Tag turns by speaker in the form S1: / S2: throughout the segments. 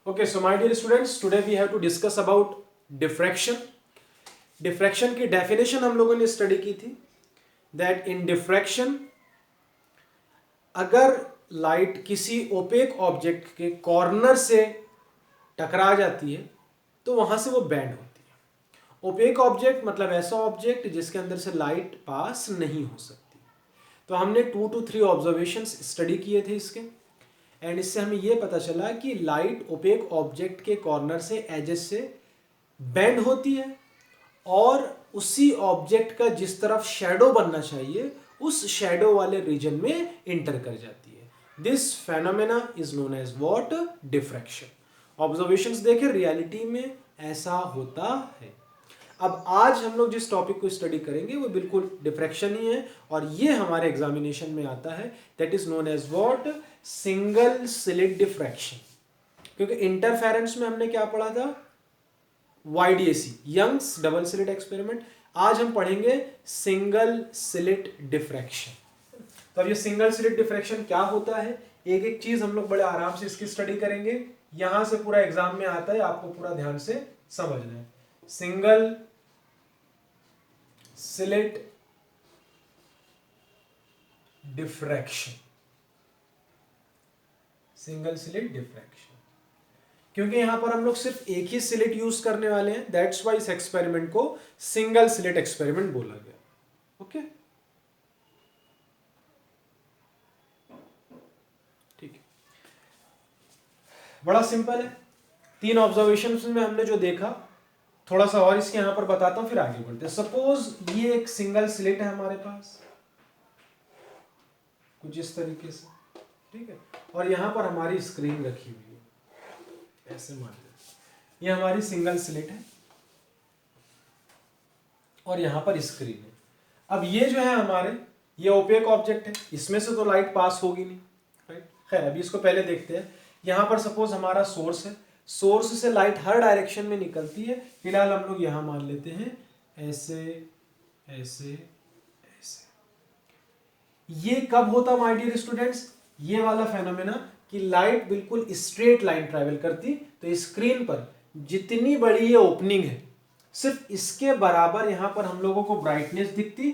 S1: Okay, so my dear students, today we have to discuss about diffraction. Diffraction की definition हम लोगों ने study की थी दैट इन डिफ्रैक्शन अगर लाइट किसी ओपेक ऑब्जेक्ट के कॉर्नर से टकरा जाती है तो वहां से वो बैंड होती है। ओपेक ऑब्जेक्ट मतलब ऐसा ऑब्जेक्ट जिसके अंदर से लाइट पास नहीं हो सकती। तो हमने 2 to 3 ऑब्जर्वेशंस स्टडी किए थे इसके, एंड इससे हमें ये पता चला कि लाइट ओपेक ऑब्जेक्ट के कॉर्नर से एजेस से बेंड होती है और उसी ऑब्जेक्ट का जिस तरफ शैडो बनना चाहिए उस शैडो वाले रीजन में इंटर कर जाती है। This phenomena is known as what? Diffraction. Observations देखें, रियलिटी में ऐसा होता है। अब आज हम लोग जिस टॉपिक को स्टडी करेंगे वो बिल्कुल डिफ्रैक्शन ही है और ये हमारे एग्जामिनेशन में आता है, that is known as what? Single slit diffraction. क्योंकि इंटरफेरेंस में हमने क्या पढ़ा था? YDAC, Young's double slit experiment. आज हम पढ़ेंगे सिंगल स्लिट डिफ्रैक्शन। तो अब ये सिंगल स्लिट डिफ्रैक्शन क्या होता है, एक एक चीज हम लोग बड़े आराम से इसकी स्टडी करेंगे। यहां से पूरा एग्जाम में आता है, आपको पूरा ध्यान से समझना है। Single slit diffraction, single slit diffraction, क्योंकि यहां पर हम लोग सिर्फ एक ही स्लिट यूज करने वाले हैं, दैट्स वाई इस एक्सपेरिमेंट को सिंगल स्लिट एक्सपेरिमेंट बोला गया। ओके, ठीक है, बड़ा सिंपल है। 3 ऑब्जर्वेशंस में हमने जो देखा, थोड़ा सा और इसके यहां पर बताता हूं फिर आगे बढ़ते हैं। सपोज ये एक सिंगल स्लिट है हमारे पास कुछ इस तरीके से, ठीक है, और यहां पर हमारी स्क्रीन रखी हुई है, ऐसे मान लो ये हमारी सिंगल स्लिट है और यहां पर स्क्रीन है। अब ये जो है हमारे, ये ओपेक ऑब्जेक्ट है, इसमें से तो लाइट पास होगी नहीं, राइट। खैर अभी इसको पहले देखते हैं। यहां पर सपोज हमारा सोर्स है, सोर्स से लाइट हर डायरेक्शन में निकलती है। फिलहाल हम लोग यहां मान लेते हैं ऐसे ऐसे ऐसे। ये कब होता माय डियर स्टूडेंट्स? ये वाला फेनोमेना कि लाइट बिल्कुल स्ट्रेट लाइन ट्रैवल करती, तो स्क्रीन पर जितनी बड़ी ये ओपनिंग है सिर्फ इसके बराबर यहां पर हम लोगों को ब्राइटनेस दिखती,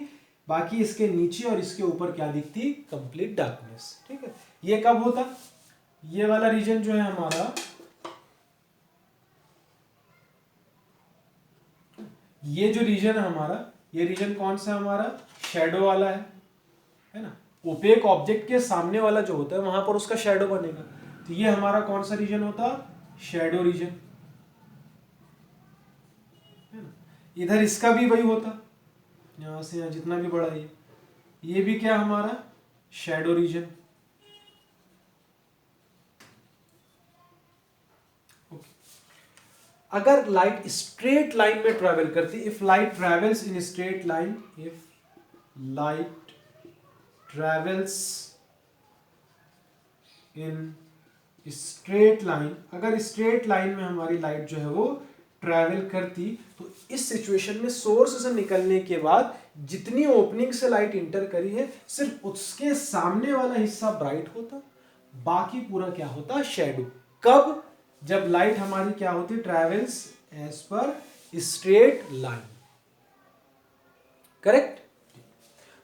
S1: बाकी इसके नीचे और इसके ऊपर क्या दिखती? Complete darkness. ठीक है, ये कब होता? ये वाला रीजन जो है हमारा, ये जो रीजन है हमारा, ये रीजन कौन सा हमारा? शैडो वाला है ना। ओपेक ऑब्जेक्ट के सामने वाला जो होता है वहां पर उसका शैडो बनेगा, तो ये हमारा कौन सा रीजन होता? Shadow reason. इधर इसका भी वही होता, यहां से यहां जितना भी बड़ा ये भी क्या हमारा? Shadow reason. अगर लाइट स्ट्रेट लाइन में ट्रेवल करती, if light travels in straight line, if light travels in straight line, अगर स्ट्रेट लाइन में हमारी लाइट जो है वो ट्रैवल करती, तो इस सिचुएशन में सोर्स से निकलने के बाद जितनी ओपनिंग से लाइट इंटर करी है सिर्फ उसके सामने वाला हिस्सा ब्राइट होता, बाकी पूरा क्या होता? शैडो। कब? जब लाइट हमारी क्या होती? Travels as per straight line, correct.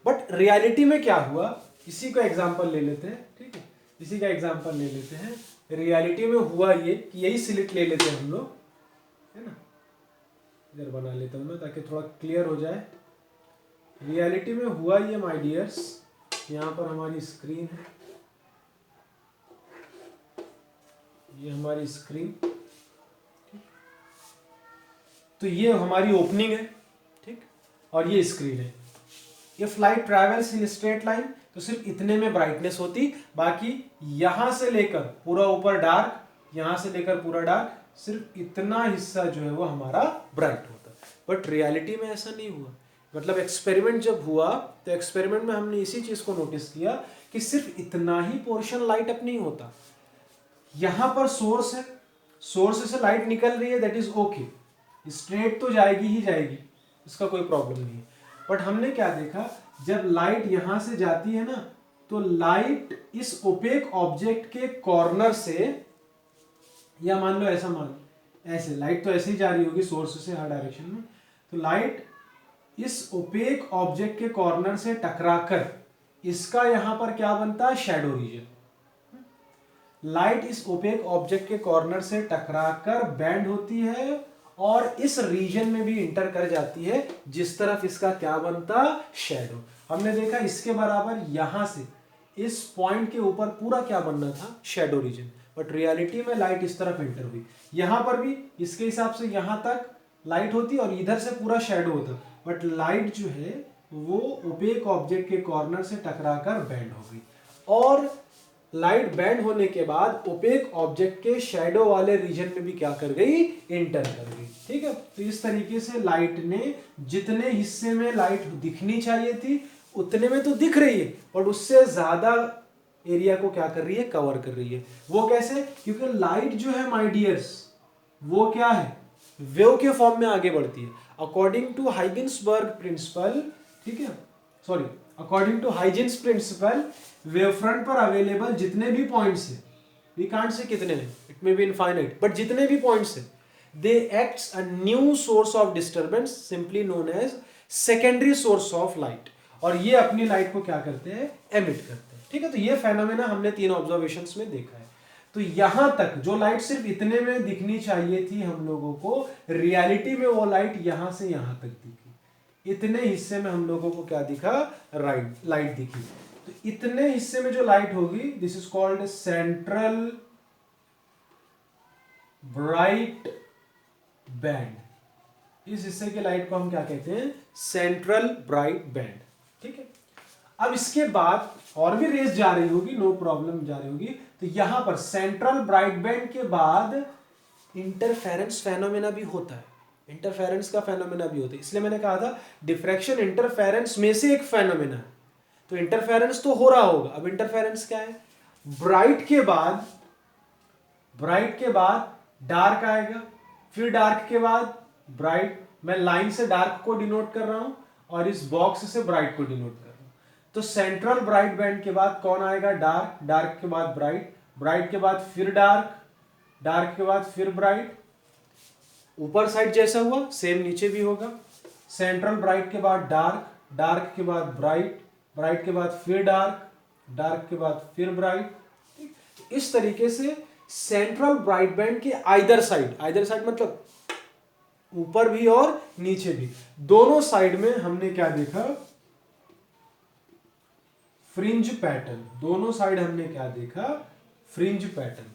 S1: But reality में क्या हुआ, इसी का एग्जांपल ले लेते हैं, ठीक है, इसी का एग्जांपल ले लेते हैं। रियलिटी में हुआ ये कि यही स्लिट ले लेते हैं हम लोग, है ना, इधर बना लेता हूं मैं ताकि थोड़ा क्लियर हो जाए। रियलिटी में हुआ ये माय डियर्स, यहां पर हमारी स्क्रीन है, ये हमारी स्क्रीन, तो ये हमारी ओपनिंग है, ठीक, और ये स्क्रीन है। If light travels in straight line, तो सिर्फ इतने में ब्राइटनेस होती, बाकी यहां से लेकर पूरा ऊपर डार्क, यहां से लेकर पूरा डार्क, सिर्फ इतना हिस्सा जो है वो हमारा ब्राइट होता। बट रियलिटी में ऐसा नहीं हुआ। मतलब एक्सपेरिमेंट जब हुआ तो एक्सपेरिमेंट में हमने इसी चीज को नोटिस किया कि सिर्फ इतना ही पोर्शन लाइट अप नहीं होता। यहां पर सोर्स है, सोर्स से लाइट निकल रही है, दैट इज ओके, स्ट्रेट तो जाएगी ही जाएगी, इसका कोई प्रॉब्लम नहीं है। बट हमने क्या देखा, जब लाइट यहां से जाती है ना, तो लाइट इस ओपेक ऑब्जेक्ट के कॉर्नर से या मान लो ऐसा मान लो, ऐसे लाइट तो ऐसे ही जा रही होगी सोर्स से हर डायरेक्शन में, तो लाइट इस ओपेक ऑब्जेक्ट के कॉर्नर से टकराकर इसका यहां पर क्या बनता है, शैडो रीजन। लाइट इस ओपेक ऑब्जेक्ट के कॉर्नर से टकराकर बैंड होती है और इस रीजन में भी इंटर कर जाती है, जिस तरफ इसका क्या बनता, शैडो। हमने देखा इसके बराबर यहां से इस पॉइंट के ऊपर पूरा क्या बनना था, शैडो रीजन, बट रियलिटी में लाइट इस तरफ एंटर हुई। यहां पर भी इसके हिसाब से यहां तक लाइट होती और इधर से पूरा शैडो होता, बट लाइट जो है वो ओपेक ऑब्जेक्ट के कॉर्नर से टकराकर बैंड हो गई और लाइट बैंड होने के बाद ओपेक ऑब्जेक्ट के शैडो वाले रीजन में भी क्या कर गई, इंटर कर गई। ठीक है, तो इस तरीके से लाइट ने जितने हिस्से में लाइट दिखनी चाहिए थी उतने में तो दिख रही है, और उससे ज्यादा एरिया को क्या कर रही है, कवर कर रही है। वो कैसे, क्योंकि लाइट जो है माय डियर्स वो क्या है, वेव के फॉर्म में आगे बढ़ती है अकॉर्डिंग टू हाइगेंसबर्ग प्रिंसिपल। ठीक है, sorry, according to Huygens principle, wave front पर अवेलेबल जितने भी पॉइंट्स है, वी कांट से कितने हैं, it may be infinite, but जितने भी पॉइंट्स है, they acts a new source of disturbance simply known as secondary source of light, और ये अपनी लाइट को क्या करते हैं, एमिट करते हैं। ठीक है, तो ये फेनोमेना हमने 3 ऑब्जर्वेशंस में देखा है। तो यहां तक जो लाइट सिर्फ इतने में दिखनी चाहिए थी हम लोगों को, रियलिटी में वो लाइट यहां से यहां तक दिखी। इतने हिस्से में हम लोगों को क्या दिखा, लाइट दिखी। तो इतने हिस्से में जो लाइट होगी, this is called central bright band. इस हिस्से के लाइट को हम क्या कहते हैं, सेंट्रल ब्राइट बैंड। ठीक है, अब इसके बाद और भी रेस जा रही होगी, नो प्रॉब्लम जा रही होगी, तो यहां पर सेंट्रल ब्राइट बैंड के बाद इंटरफेरेंस फेनोमेना भी होता है, इंटरफेरेंस का फेनोमेना भी होता है। इसलिए मैंने कहा था डिफ्रैक्शन इंटरफेरेंस में से एक फेनोमेना है, तो इंटरफेरेंस तो हो रहा होगा। अब इंटरफेरेंस क्या है, ब्राइट के बाद डार्क आएगा, फिर डार्क के बाद ब्राइट। मैं लाइन से डार्क को डिनोट कर रहा हूं और इस बॉक्स से ब्राइट को डिनोट कर रहा हूं। तो सेंट्रल ब्राइट बैंड के बाद कौन आएगा, डार्क, डार्क के बाद ब्राइट, ब्राइट के बाद फिर डार्क, डार्क के बाद फिर ब्राइट। ऊपर साइड जैसा हुआ सेम नीचे भी होगा, सेंट्रल ब्राइट के बाद डार्क, डार्क के बाद ब्राइट, ब्राइट के बाद फिर डार्क, डार्क के बाद फिर ब्राइट। इस तरीके से सेंट्रल ब्राइट बैंड के आइदर साइड मतलब ऊपर भी और नीचे भी, दोनों साइड में हमने क्या देखा, फ्रिंज पैटर्न। दोनों साइड हमने क्या देखा, फ्रिंज पैटर्न।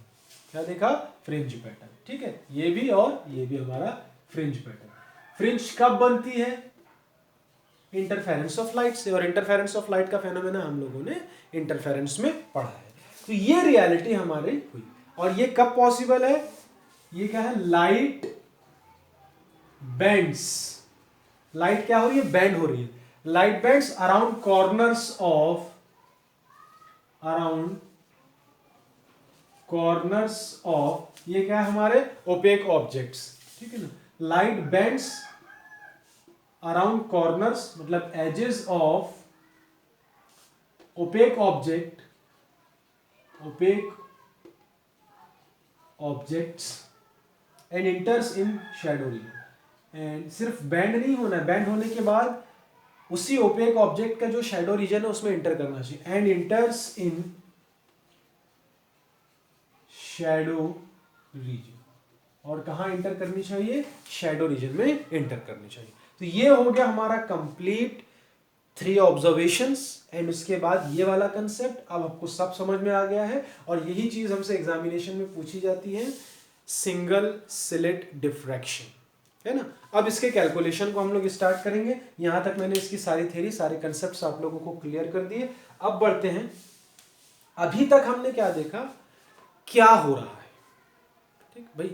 S1: क्या देखा, फ्रिंज पैटर्न। ठीक है, ये भी और ये भी हमारा फ्रिंज पैटर्न। फ्रिंज कब बनती है, इंटरफेरेंस ऑफ लाइट से, और इंटरफेरेंस ऑफ लाइट का फेनोमेना हम लोगों ने इंटरफेरेंस में पढ़ा है। तो ये रियलिटी हमारी हुई, और ये कब पॉसिबल है, ये क्या है, लाइट बेंड्स। लाइट क्या हो रही है, बेंड हो रही है। Light bends around corners of ये क्या है, हमारे ओपेक ऑब्जेक्ट्स। ठीक है ना, लाइट बेंड्स अराउंड कॉर्नर्स मतलब edges of opaque objects and enters in shadow region. And सिर्फ बैंड नहीं होना है, बैंड होने के बाद उसी ओपेक ऑब्जेक्ट का जो शैडो रीजन है उसमें इंटर करना चाहिए, and enters in shadow reason. और कहां इंटर करनी चाहिए, शैडो रीजन में इंटर करनी चाहिए। तो ये हो गया हमारा कंप्लीट 3 ऑब्जर्वेशंस, एंड उसके बाद ये वाला कंसेप्ट अब आपको सब समझ में आ गया है। और यही चीज हमसे एग्जामिनेशन में पूछी जाती है, सिंगल स्लिट डिफ्रैक्शन, है ना। अब इसके कैलकुलेशन को हम लोग स्टार्ट करेंगे। यहां तक मैंने इसकी सारी थ्योरी, सारे कंसेप्ट्स आप लोगों को क्लियर कर दिए। अब बढ़ते हैं, अभी तक हमने क्या देखा, क्या हो रहा है। ठीक भाई,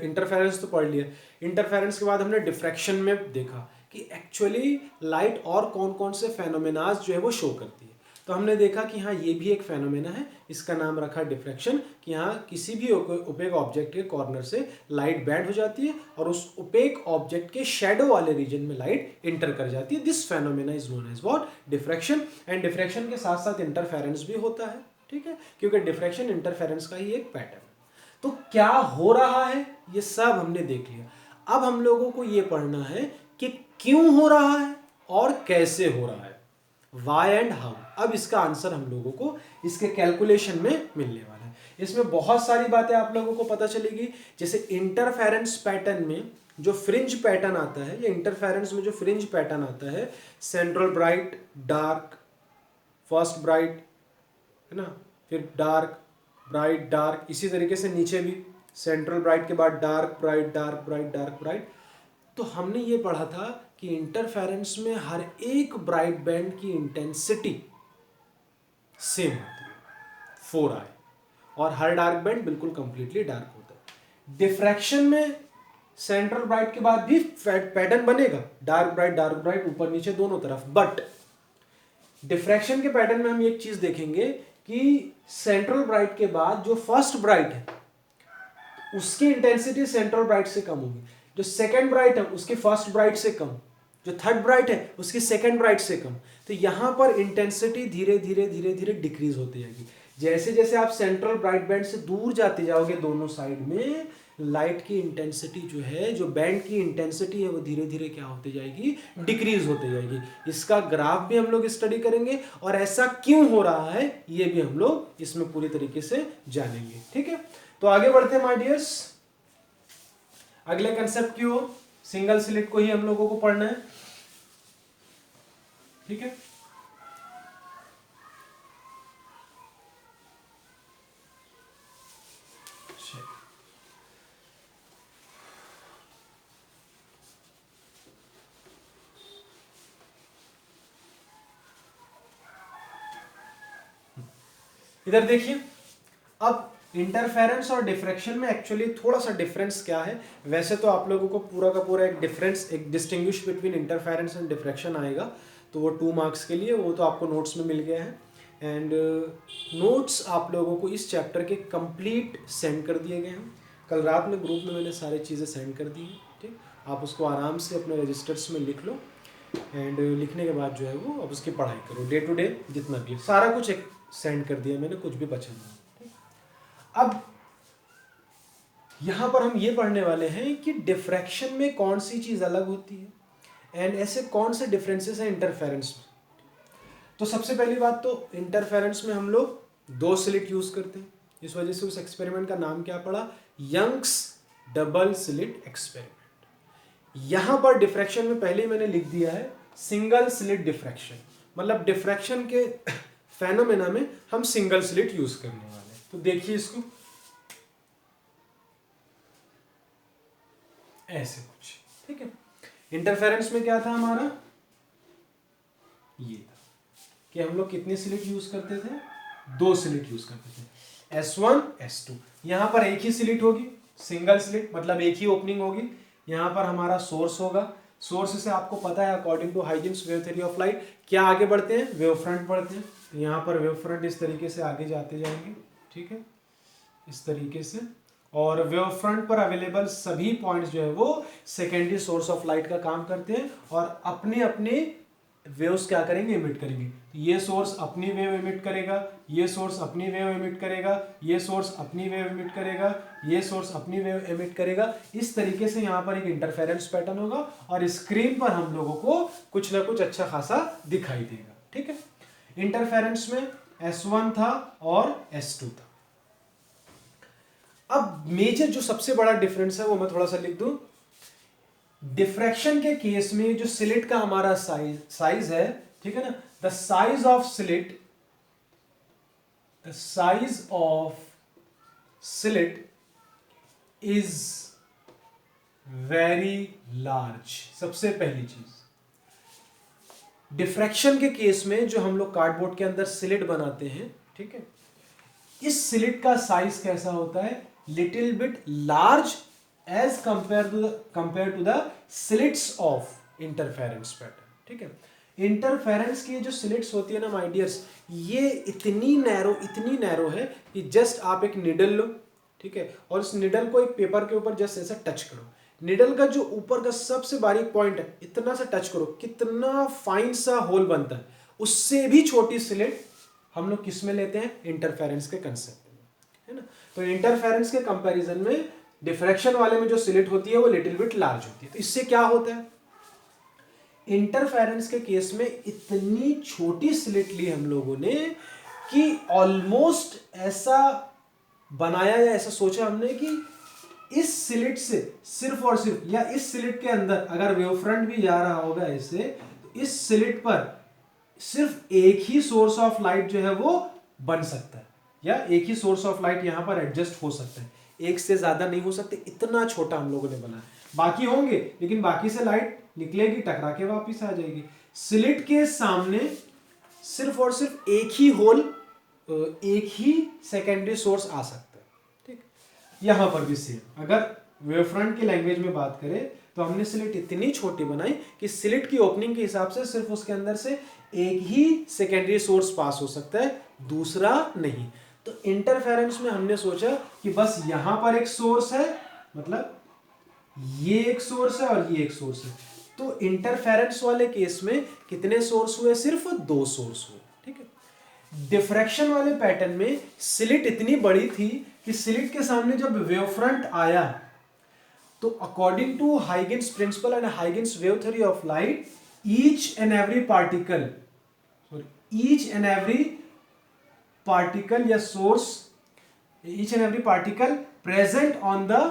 S1: इंटरफेरेंस तो पढ़ लिया, इंटरफेरेंस के बाद हमने डिफ्रैक्शन में देखा कि एक्चुअली लाइट और कौन कौन से फेनोमेनाज जो है वो शो करती है। तो हमने देखा कि हाँ ये भी एक फेनोमेना है, इसका नाम रखा डिफ्रैक्शन, कि हाँ किसी भी ओपेक ऑब्जेक्ट के कॉर्नर से लाइट बैंड हो जाती है और उस ओपेक ऑब्जेक्ट के शैडो वाले रीजन में लाइट इंटर कर जाती है। This phenomena is known as what, diffraction. And diffraction के साथ साथ इंटरफेरेंस भी होता है। ठीक है, क्योंकि डिफ्रैक्शन इंटरफेरेंस का ही एक पैटर्न। तो क्या हो रहा है ये सब हमने देख लिया। अब हम लोगों को ये पढ़ना है कि क्यों हो रहा है और कैसे हो रहा है, वाई एंड हाउ। अब इसका आंसर हम लोगों को इसके कैलकुलेशन में मिलने वाला है। इसमें बहुत सारी बातें आप लोगों को पता चलेगी, जैसे इंटरफेरेंस पैटर्न में जो फ्रिंज पैटर्न आता है, या इंटरफेरेंस में जो फ्रिंज पैटर्न आता है, central bright, dark, first bright, है ना, फिर डार्क, ब्राइट, डार्क, इसी तरीके से नीचे भी सेंट्रल ब्राइट के बाद dark bright, dark bright, dark bright. तो हमने ये पढ़ा था कि इंटरफेरेंस में हर एक ब्राइट बैंड की इंटेंसिटी सेम होती है, 4i, और हर डार्क बैंड बिल्कुल कंप्लीटली डार्क होता है। डिफ्रैक्शन में सेंट्रल ब्राइट के बाद भी पैटर्न बनेगा, डार्क ब्राइट, ऊपर नीचे दोनों तरफ, बट डिफ्रैक्शन के पैटर्न में हम एक चीज देखेंगे कि सेंट्रल ब्राइट के बाद जो फर्स्ट ब्राइट है उसकी इंटेंसिटी सेंट्रल ब्राइट से कम होगी, जो सेकंड ब्राइट है उसके फर्स्ट ब्राइट से कम, जो थर्ड ब्राइट है उसकी सेकंड ब्राइट से कम। तो यहां पर इंटेंसिटी धीरे धीरे डिक्रीज होती जाएगी। जैसे जैसे आप सेंट्रल ब्राइट बैंड से दूर जाते जाओगे दोनों साइड में, लाइट की इंटेंसिटी जो है, जो बैंड की इंटेंसिटी है, वो धीरे धीरे क्या होती जाएगी, डिक्रीज होती जाएगी। इसका ग्राफ भी हम लोग स्टडी करेंगे और ऐसा क्यों हो रहा है ये भी हम लोग इसमें पूरी तरीके से जानेंगे। ठीक है, तो आगे बढ़ते हैं माय डियर्स, अगले कंसेप्ट की ओर। सिंगल स्लिट को ही हम लोगों को पढ़ना है। ठीक है, इधर देखिए, अब इंटरफेरेंस और डिफ्रैक्शन में एक्चुअली थोड़ा सा डिफरेंस क्या है। वैसे तो आप लोगों को पूरा का पूरा एक डिफरेंस, एक distinguish between interference and diffraction आएगा, तो वो 2 मार्क्स के लिए, वो तो आपको नोट्स में मिल गया है। एंड नोट्स आप लोगों को इस चैप्टर के कंप्लीट सेंड कर दिए गए हैं। कल रात में ग्रुप में मैंने सारी चीज़ें सेंड कर दी हैं। ठीक, आप उसको आराम से अपने रजिस्टर्स में लिख लो, एंड लिखने के बाद जो है वो अब उसकी पढ़ाई करो, डे टू डे जितना भी है सारा कुछ एक सेंड कर दिया मैंने, कुछ भी बचा नहीं। अब यहां पर हम ये पढ़ने वाले हैं कि डिफ्रैक्शन में कौन सी चीज अलग होती है एंड ऐसे कौन से डिफरेंसेस हैं इंटरफेरेंस में। तो सबसे पहली बात, तो इंटरफेरेंस में हम लोग 2 स्लिट यूज करते हैं, इस वजह से उस एक्सपेरिमेंट का नाम क्या पड़ा, यंग्स डबल स्लिट एक्सपेरिमेंट। यहां पर डिफ्रैक्शन में पहले ही मैंने लिख दिया है सिंगल स्लिट डिफ्रैक्शन, मतलब डिफ्रैक्शन के फेनोमेना में हम सिंगल स्लिट यूज करने वाले हैं। तो देखिए इसको ऐसे कुछ। ठीक है, इंटरफेरेंस में क्या था हमारा, ये था कि हम लोग कितने स्लिट यूज करते थे, 2 स्लिट यूज करते थे, S1 S2। यहां पर एक ही स्लिट होगी, सिंगल स्लिट, मतलब एक ही ओपनिंग होगी। यहां पर हमारा सोर्स होगा, सोर्स से आपको पता है according to Huygens wave theory of light क्या आगे बढ़ते हैं, वेव फ्रंट बढ़ते हैं। तो यहाँ पर वेव फ्रंट इस तरीके से आगे जाते जाएंगे। ठीक है, इस तरीके से, और वेव फ्रंट पर अवेलेबल सभी पॉइंट्स जो है वो सेकेंडरी सोर्स ऑफ लाइट का काम करते हैं और अपने अपने वेव्स क्या करेंगे, इमिट करेंगे। तो ये सोर्स अपनी वेव इमिट करेगा, ये सोर्स अपनी वेव इमिट करेगा, ये सोर्स अपनी वेव इमिट करेगा, ये सोर्स अपनी वेव इमिट करेगा। इस तरीके से यहाँ पर एक इंटरफेरेंस पैटर्न होगा और स्क्रीन पर हम लोगों को कुछ ना कुछ अच्छा खासा दिखाई देगा। ठीक है, इंटरफेरेंस में S1 था और S2 था। अब मेजर जो सबसे बड़ा डिफरेंस है वो मैं थोड़ा सा लिख दूं। डिफ्रैक्शन के केस में जो स्लिट का हमारा साइज है, ठीक है ना, the size of slit is very large. सबसे पहली चीज, डिफ्रैक्शन के केस में जो हम लोग कार्डबोर्ड के अंदर स्लिट बनाते हैं, ठीक है, इस स्लिट का साइज कैसा होता है, little bit large as compare to the slits of interference pattern. ठीक है, इंटरफेरेंस की जो स्लिट्स होती है ना माय डियर्स, ये इतनी नैरो है कि जस्ट आप एक निडल लो, ठीक है, और इस निडल को एक पेपर के ऊपर जस्ट ऐसा टच करो। निडल का जो ऊपर का सबसे बारीक पॉइंट है, इतना सा टच करो, कितना फाइन सा होल बनता है। उससे भी छोटी स्लिट हम लोग किस में लेते हैं, इंटरफेरेंस के कंसेप्ट में, है ना। तो इंटरफेरेंस के कंपैरिजन में डिफ्रैक्शन वाले में जो स्लिट होती है वो लिटिल बिट लार्ज होती है। तो इससे क्या होता है, इंटरफेरेंस के केस में इतनी छोटी स्लिट ली हम लोगों ने कि ऑलमोस्ट ऐसा बनाया या ऐसा सोचा हमने कि इस स्लिट से सिर्फ और सिर्फ, या इस स्लिट के अंदर अगर वेव फ्रंट भी जा रहा होगा ऐसे, तो इस स्लिट पर सिर्फ एक ही सोर्स ऑफ लाइट जो है वो बन सकता है, या एक ही सोर्स ऑफ लाइट यहां पर एडजस्ट हो सकता है, एक से ज्यादा नहीं हो सकते। इतना छोटा हम लोगों ने बनाया, बाकी होंगे लेकिन बाकी से लाइट निकलेगी, टकरा के वापिस आ जाएगी। स्लिट के सामने सिर्फ और सिर्फ एक ही होल, एक ही सेकेंडरी सोर्स आ सकता है। ठीक, यहां पर भी सेम, अगर वेव फ्रंट की लैंग्वेज में बात करें तो हमने स्लिट इतनी छोटी बनाई कि स्लिट की ओपनिंग के हिसाब से सिर्फ उसके अंदर से एक ही सेकेंडरी सोर्स पास हो सकता है, दूसरा नहीं। तो इंटरफेरेंस में हमने सोचा कि बस यहां पर एक सोर्स है, मतलब ये एक सोर्स है और ये एक सोर्स है। तो इंटरफेरेंस वाले केस में कितने सोर्स हुए, सिर्फ 2 सोर्स हुए। ठीक है। डिफ्रैक्शन वाले पैटर्न में स्लिट इतनी बड़ी थी कि स्लिट के सामने जब वेव फ्रंट आया तो according to Huygens principle and Huygens wave theory of light, each and every particle या source, each and every particle present on the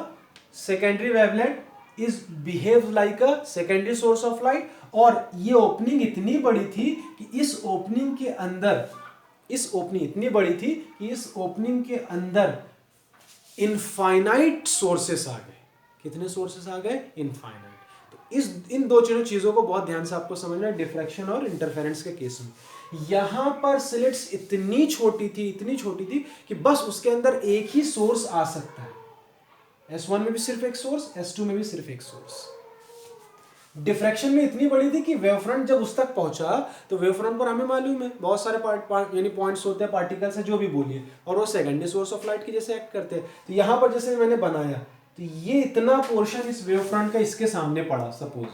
S1: secondary wavelength is behave like a secondary source of light। और ये opening इतनी बड़ी थी कि इस opening के अंदर, इस ओपनिंग इतनी बड़ी थी कि इस ओपनिंग के अंदर इनफाइनाइट सोर्सेस आ गए। कितने सोर्सेस आ गए, इनफाइनाइट। तो इन दो चीजों को बहुत ध्यान से आपको समझना है डिफ्रैक्शन और इंटरफेरेंस के केस में। यहां पर स्लिट्स इतनी छोटी थी कि बस उसके अंदर एक ही सोर्स आ सकता है। S1 में भी सिर्फ एक सोर्स, S2 में भी सिर्फ एक सोर्स। डिफ्रैक्शन में इतनी बड़ी थी कि वेव फ्रंट जब उस तक पहुंचा तो वेव फ्रंट पर हमें मालूम है बहुत सारे यानी पॉइंट्स होते हैं, पार्टिकल्स है, जो भी बोलिए, और वो सेकेंडरी सोर्स ऑफ लाइट की जैसे एक्ट करते हैं। तो यहां पर जैसे मैंने बनाया तो ये इतना पोर्शन इस वेव फ्रंट का इसके सामने पड़ा। सपोज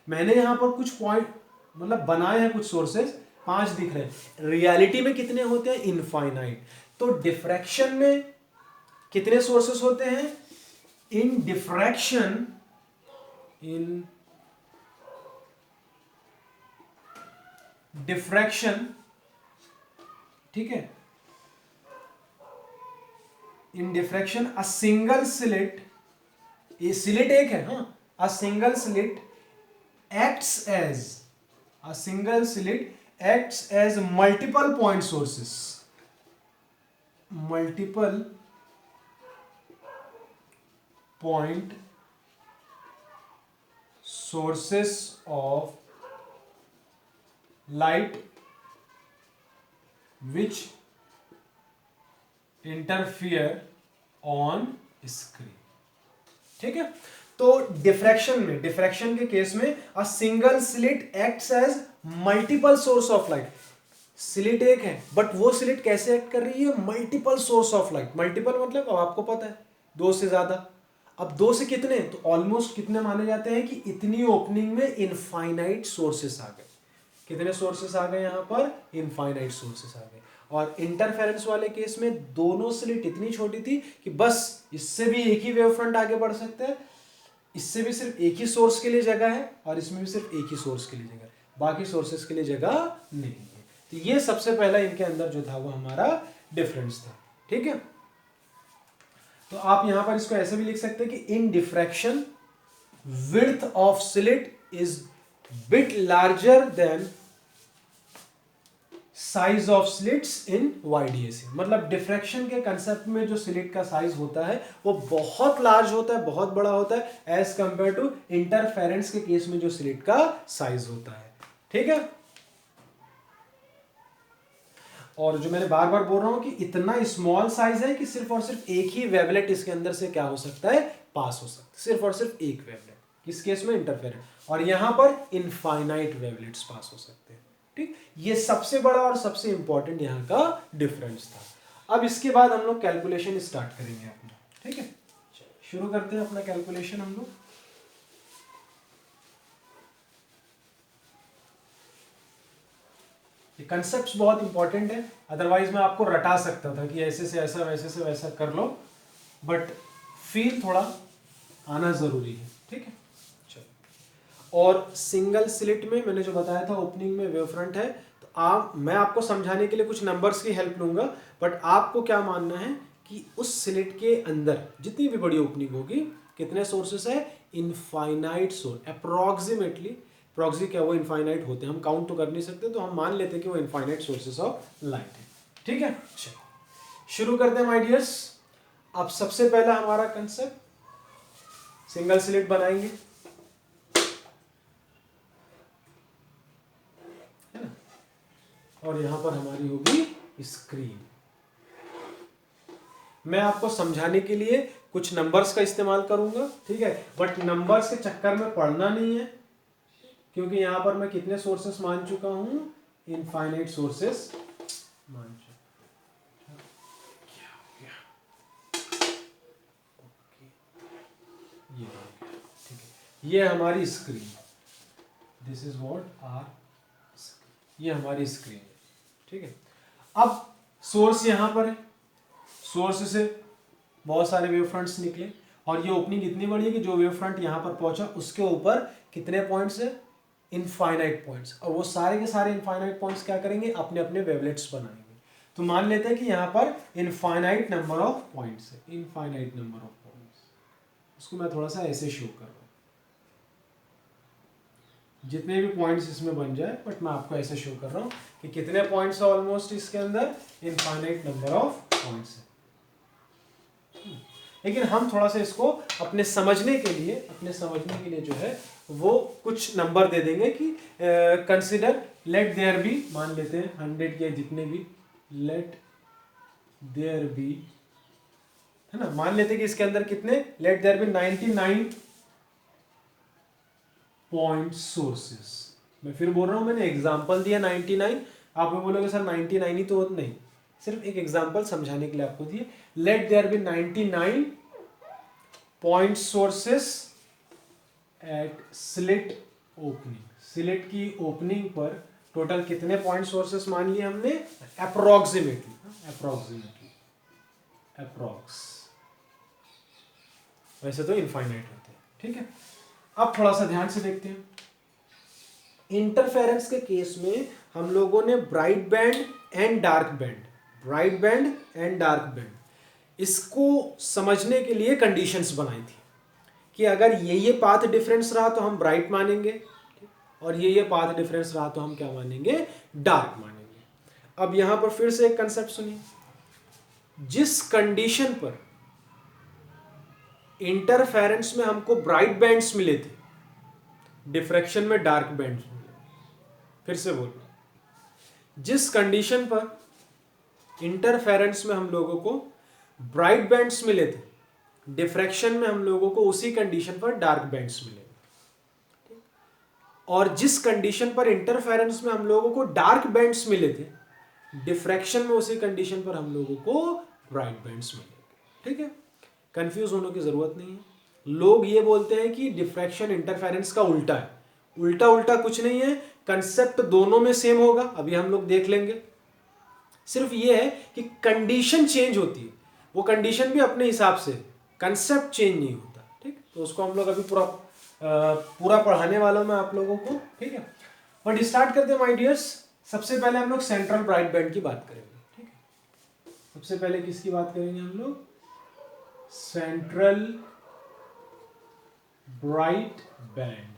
S1: मैंने यहां पर कुछ पॉइंट मतलब बनाए हैं, कुछ सोर्सेस 5 दिख रहे हैं, रियलिटी में कितने होते हैं, इनफाइनाइट। तो डिफ्रैक्शन में कितने सोर्सेस होते हैं, इन डिफ्रैक्शन, ठीक है, in diffraction a single slit, ये स्लिट एक है, हाँ, a single slit acts as multiple point sources, multiple point sources of light which interfere on screen. ठीक है। तो डिफ्रैक्शन के केस में a single slit acts as multiple source of light. Slit एक है बट वो स्लिट कैसे act कर रही है, multiple source of light. Multiple मतलब अब आपको पता है 2 से ज्यादा। अब 2 से कितने, तो ऑलमोस्ट कितने माने जाते हैं कि इतनी ओपनिंग में इनफाइनाइट सोर्सेस आ गए। कितने सोर्सेस आ गए यहां पर, इनफाइनाइट सोर्सेस आ गए। और इंटरफेरेंस वाले केस में दोनों स्लिट इतनी छोटी थी कि बस इससे भी एक ही वेव फ्रंट आगे बढ़ सकता है, इससे भी सिर्फ एक ही सोर्स के लिए जगह है, और इसमें भी सिर्फ एक ही सोर्स के लिए जगह है, बाकी सोर्सेस के लिए जगह नहीं है। तो ये सबसे पहला इनके अंदर जो था वो हमारा डिफरेंस था। ठीक है। तो आप यहां पर इसको ऐसे भी लिख सकते हैं कि in diffraction width of slit is bit larger than size of slits in YDAC। मतलब डिफ्रैक्शन के कंसेप्ट में जो स्लिट का साइज होता है वो बहुत लार्ज होता है, बहुत बड़ा होता है, एज कंपेयर टू इंटरफेरेंस के केस में जो स्लिट का साइज होता है। ठीक है। और जो मैंने बार बार बोल रहा हूं कि इतना स्मॉल साइज है कि सिर्फ और सिर्फ एक ही वेवलेट इसके अंदर से क्या हो सकता है, पास हो सकता है, सिर्फ और सिर्फ एक वेवलेट। किस केस में, इंटरफेरेंस। और यहां पर इनफाइनाइट वेवलेट्स पास हो सकते हैं। ठीक, ये सबसे बड़ा और सबसे इंपॉर्टेंट यहां का डिफरेंस था। अब इसके बाद हम लोग कैलकुलेशन स्टार्ट करेंगे अपना। ठीक है, शुरू करते हैं अपना कैलकुलेशन हम लोग। ये कंसेप्ट्स बहुत इंपॉर्टेंट है, अदरवाइज मैं आपको रटा सकता था कि ऐसे से ऐसा, वैसे से वैसा कर लो, बट फील थोड़ा आना ज़रूरी है, ठीक है। चलो, और सिंगल स्लिट में मैंने जो बताया था ओपनिंग में वेव फ्रंट है, तो मैं आपको समझाने के लिए कुछ नंबर्स की हेल्प लूंगा, बट आपको क्या मानना है कि उस स्लिट के अंदर जितनी भी बड़ी ओपनिंग होगी कितने सोर्सेस है, इनफाइनाइट सोर्स, अप्रोक्सीमेटली, प्रॉक्सी क्या वो इनफाइनाइट होते हैं, हम काउंट तो कर नहीं सकते, तो हम मान लेते हैं कि वो इनफाइनाइट सोर्सेस ऑफ लाइट है, ठीक है। चलो शुरू करते हैं माय डियर्स। अब सबसे पहला हमारा कंसेप्ट, सिंगल स्लिट बनाएंगे, है ना, और यहां पर हमारी होगी स्क्रीन। मैं आपको समझाने के लिए कुछ नंबर्स का इस्तेमाल करूंगा, ठीक है, बट नंबर्स के चक्कर में पढ़ना नहीं है, क्योंकि यहां पर मैं कितने सोर्सेस मान चुका हूं, इनफाइनाइट सोर्सेस मान चुका। क्या हो गया, ये ठीक है, ये हमारी screen, this is what are, ये हमारी स्क्रीन है, ठीक है। अब सोर्स यहां पर है, सोर्स से बहुत सारे वेव फ्रंट्स निकले, और ये ओपनिंग इतनी बड़ी है कि जो वेव फ्रंट यहां पर पहुंचा उसके ऊपर कितने पॉइंट्स है, इनफाइनाइट पॉइंट्स, और वो सारे के सारे इनफाइनाइट पॉइंट्स क्या करेंगे, अपने अपने वेवलेट्स बनाएंगे। तो मान लेते हैं कि यहां पर इनफाइनाइट नंबर ऑफ पॉइंट्स है, इनफाइनाइट नंबर ऑफ पॉइंट्स, उसको मैं थोड़ा सा ऐसे शो कर रहा हूं, जितने भी पॉइंट्स इसमें बन जाए, बट मैं आपको ऐसे शो कर रहा हूं कि कितने पॉइंट्स है ऑलमोस्ट इसके अंदर, इनफाइनाइट नंबर ऑफ पॉइंट्स है। लेकिन हम थोड़ा सा इसको अपने समझने के लिए जो है वो कुछ नंबर दे देंगे कि कंसिडर, लेट देयर बी, मान लेते हैं 100 के जितने भी, लेट देयर बी, है ना, मान लेते हैं कि इसके अंदर कितने, let there be 99 point sources. मैं फिर बोल रहा हूं, मैंने एग्जांपल दिया 99, आप बोलोगे सर 99 ही तो नहीं, सिर्फ एक एग्जांपल समझाने के लिए आपको दिए। Let there be 99 point sources at slit opening, slit की ओपनिंग पर टोटल कितने पॉइंट सोर्सेस मान लिए हमने, अप्रोक्सीमेटली, अप्रोक्स, वैसे तो इनफाइनाइट होते हैं, ठीक है। अब थोड़ा सा ध्यान से देखते हैं, इंटरफेरेंस के केस में हम लोगों ने bright band and dark band, bright band and dark band, इसको समझने के लिए कंडीशंस बनाई थी कि अगर ये पाथ डिफरेंस रहा तो हम ब्राइट मानेंगे, और ये पाथ डिफरेंस रहा तो हम क्या मानेंगे, डार्क मानेंगे। अब यहां पर फिर से एक कंसेप्ट सुनिए, जिस कंडीशन पर इंटरफेरेंस में हमको ब्राइट बैंड्स मिले थे, डिफ्रैक्शन में डार्क बैंड्स मिले, फिर से बोल रहा हूं, जिस कंडीशन पर इंटरफेरेंस में हम लोगों को ब्राइट बैंड्स मिले थे, डिफ्रैक्शन में हम लोगों को उसी कंडीशन पर डार्क बैंड्स मिले, और जिस कंडीशन पर इंटरफेरेंस में हम लोगों को डार्क बैंड्स मिले थे, डिफ्रैक्शन में उसी कंडीशन पर हम लोगों को ब्राइट बैंड्स मिले, ठीक है। कंफ्यूज होने की जरूरत नहीं है। लोग ये बोलते हैं कि डिफ्रैक्शन इंटरफेरेंस का उल्टा है, उल्टा उल्टा कुछ नहीं है, कंसेप्ट दोनों में सेम होगा, अभी हम लोग देख लेंगे। सिर्फ ये है कि कंडीशन चेंज होती है, वो कंडीशन भी अपने हिसाब से, कंसेप्ट चेंज नहीं होता, ठीक। तो उसको हम लोग अभी पूरा पढ़ाने वाला हूं मैं आप लोगों को, ठीक है। बट स्टार्ट करते हैं माय डियर्स। सबसे पहले हम लोग सेंट्रल ब्राइट बैंड की बात करेंगे, ठीक है। सबसे पहले किसकी बात करेंगे हम लोग, सेंट्रल ब्राइट बैंड,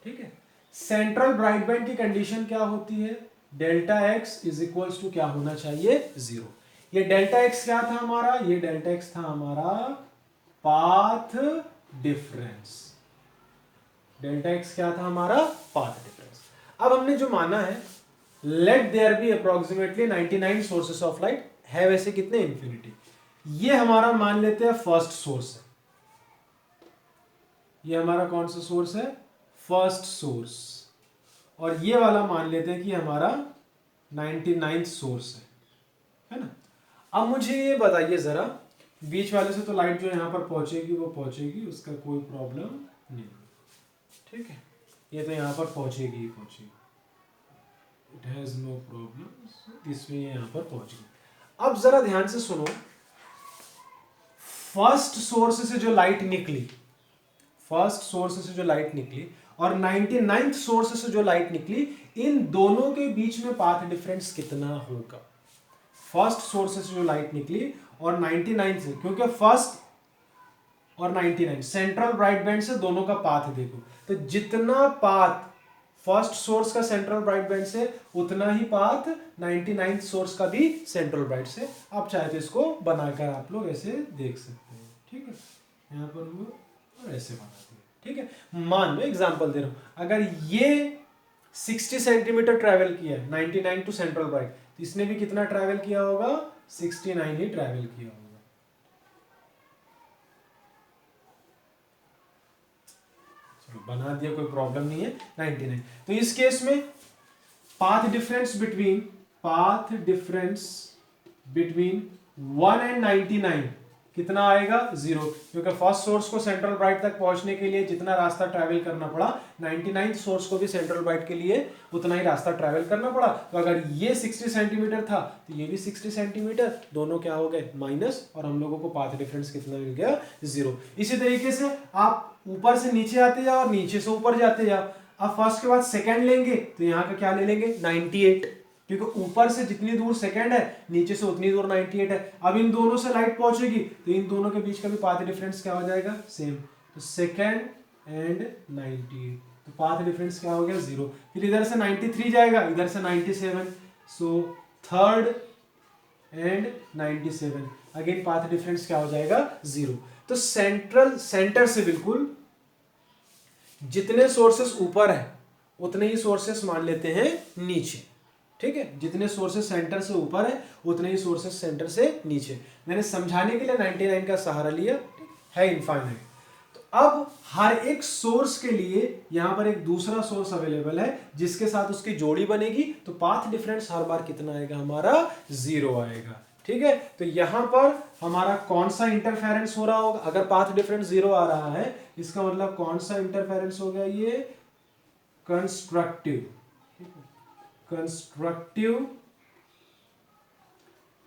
S1: ठीक है। सेंट्रल ब्राइट बैंड की कंडीशन क्या होती है, delta x is equals to क्या होना चाहिए, 0। ये डेल्टा एक्स क्या था हमारा, ये डेल्टा एक्स था हमारा पाथ डिफरेंस, डेल्टा एक्स क्या था हमारा, पाथ डिफरेंस। अब हमने जो माना है, let there be approximately 99 sources of light, है वैसे कितने, इंफिनिटी। ये हमारा मान लेते हैं फर्स्ट सोर्स है, ये हमारा कौन सा सोर्स है, फर्स्ट सोर्स, और ये वाला मान लेते हैं कि हमारा 99 सोर्स है ना। अब मुझे ये बताइए जरा, बीच वाले से तो लाइट जो यहां पर पहुंचेगी वो पहुंचेगी, उसका कोई प्रॉब्लम नहीं, ठीक है। ये तो यहां पर पहुंचेगी ही पहुंचेगी, इट हैज नो प्रॉब्लम, इसमें यहां पर पहुंचेगी। अब जरा ध्यान से सुनो, फर्स्ट सोर्स से जो लाइट निकली, फर्स्ट सोर्स से जो लाइट निकली और 99th सोर्स से जो लाइट निकली, इन दोनों के बीच में पाथ डिफरेंस कितना होगा? फर्स्ट सोर्स से जो लाइट निकली और 99 से, क्योंकि फर्स्ट और 99 सेंट्रल ब्राइट बैंड से दोनों का पाथ देखो, तो जितना पाथ फर्स्ट सोर्स का सेंट्रल ब्राइट बैंड से उतना ही पाथ 99th सोर्स का भी सेंट्रल ब्राइट से। आप चाहे तो इसको बनाकर आप लोग ऐसे देख सकते हैं, ठीक है, यहां पर वो और ऐसे बना दिया, ठीक है। मान लो एग्जांपल दे रहा हूं, अगर ये 60 सेंटीमीटर ट्रैवल किया है 99 टू सेंट्रल ब्राइट, तो इसने भी कितना ट्रैवल किया होगा? 69 ही ट्रैवल किया होगा। बना दिया, कोई प्रॉब्लम नहीं है। 99, तो इस केस में पाथ डिफरेंस बिटवीन 1 एंड 99 कितना आएगा? 0, क्योंकि फर्स्ट सोर्स को सेंट्रल ब्राइट तक पहुंचने के लिए जितना रास्ता ट्रैवल करना पड़ा, 99th सोर्स को भी सेंट्रल ब्राइट के लिए उतना ही रास्ता ट्रैवल करना पड़ा। तो अगर ये 60 सेंटीमीटर था तो ये भी 60 सेंटीमीटर, दोनों क्या हो गए? माइनस, और हम लोगों को पाथ डिफरेंस कितना मिल गया? 0। इसी तरीके से आप ऊपर से नीचे आते जाओ और नीचे से ऊपर जाते जाओ। अब फर्स्ट के बाद सेकंड लेंगे तो यहाँ का क्या ले लेंगे? 98, क्योंकि ऊपर से जितनी दूर सेकंड है नीचे से उतनी दूर 98 है। अब इन दोनों से लाइट पहुंचेगी तो इन दोनों के बीच का भी पाथ डिफरेंस क्या हो जाएगा? सेम। तो सेकंड एंड 98, तो पाथ डिफरेंस क्या हो गया? 0। फिर इधर से 93 जाएगा, इधर से 97, so third and 97, again path difference क्या हो जाएगा? 0। तो सेंटर से बिल्कुल जितने सोर्सेस ऊपर है उतने ही सोर्सेस मान लेते हैं नीचे, ठीक है। जितने सोर्सेस सेंटर से ऊपर है उतने ही सोर्सेस सेंटर से नीचे। मैंने समझाने के लिए 99 का सहारा लिया, है इनफाइनाइट। तो अब हर एक सोर्स के लिए यहां पर एक दूसरा सोर्स अवेलेबल है जिसके साथ उसकी जोड़ी बनेगी, तो पाथ डिफरेंस हर बार कितना आएगा? हमारा 0 आएगा, ठीक है। तो यहां पर हमारा कौन सा इंटरफेरेंस हो रहा होगा? अगर पाथ डिफरेंस 0 आ रहा है इसका मतलब कौन सा इंटरफेरेंस हो गया? ये कंस्ट्रक्टिव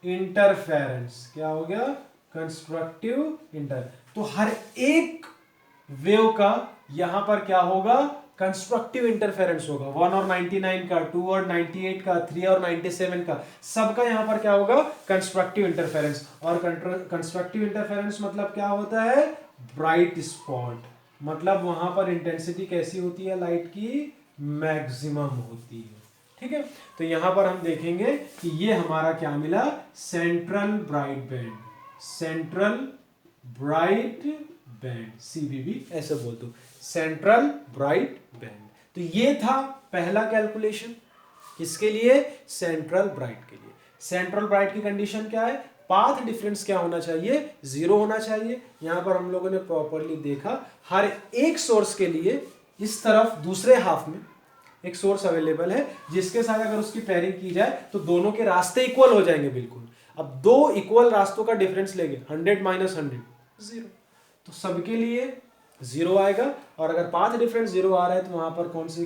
S1: इंटरफेरेंस। क्या हो गया? Constructive inter. तो हर एक वेव का यहां पर क्या होगा? कंस्ट्रक्टिव इंटरफेरेंस होगा। 1 और 99 का, 2 और 98 का, 3 और 97 का, सबका यहां पर क्या होगा? Constructive interference. और कंस्ट्रक्टिव इंटरफेरेंस मतलब क्या होता है? ब्राइट स्पॉट, मतलब वहां पर इंटेंसिटी कैसी होती है? लाइट की मैक्सिमम होती है, ठीक है। तो यहां पर हम देखेंगे कि ये हमारा क्या मिला? Central bright band, central bright band, CVV ऐसे बोल दो, सेंट्रल ब्राइट बैंड। तो ये था पहला कैलकुलेशन, किसके लिए? सेंट्रल ब्राइट के लिए। सेंट्रल ब्राइट की कंडीशन क्या है? पाथ डिफरेंस क्या होना चाहिए? 0 होना चाहिए। यहां पर हम लोगों ने प्रॉपर्ली देखा, हर एक सोर्स के लिए इस तरफ दूसरे हाफ में एक सोर्स अवेलेबल है जिसके साथ अगर उसकी पेयरिंग की जाए तो दोनों के रास्ते इक्वल हो जाएंगे बिल्कुल। अब दो इक्वल रास्तों का डिफरेंस लेंगे, 100 माइनस 100 0, तो सबके लिए 0 आएगा। और अगर पाथ डिफरेंस 0 आ रहा है तो वहां पर कौन सी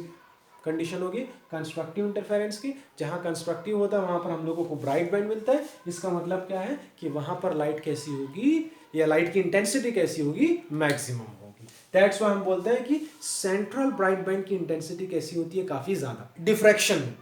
S1: कंडीशन होगी? कंस्ट्रक्टिव इंटरफेरेंस की। जहां कंस्ट्रक्टिव होता है वहां पर हम लोगों को ब्राइट बैंड मिलता है। इसका मतलब क्या है कि वहां पर लाइट कैसी होगी, या लाइट की इंटेंसिटी कैसी होगी? मैक्सिमम होगी। दैट्स व्हाई हम बोलते हैं कि सेंट्रल ब्राइट बैंड की इंटेंसिटी कैसी होती है? काफी ज्यादा। डिफ्रैक्शन में,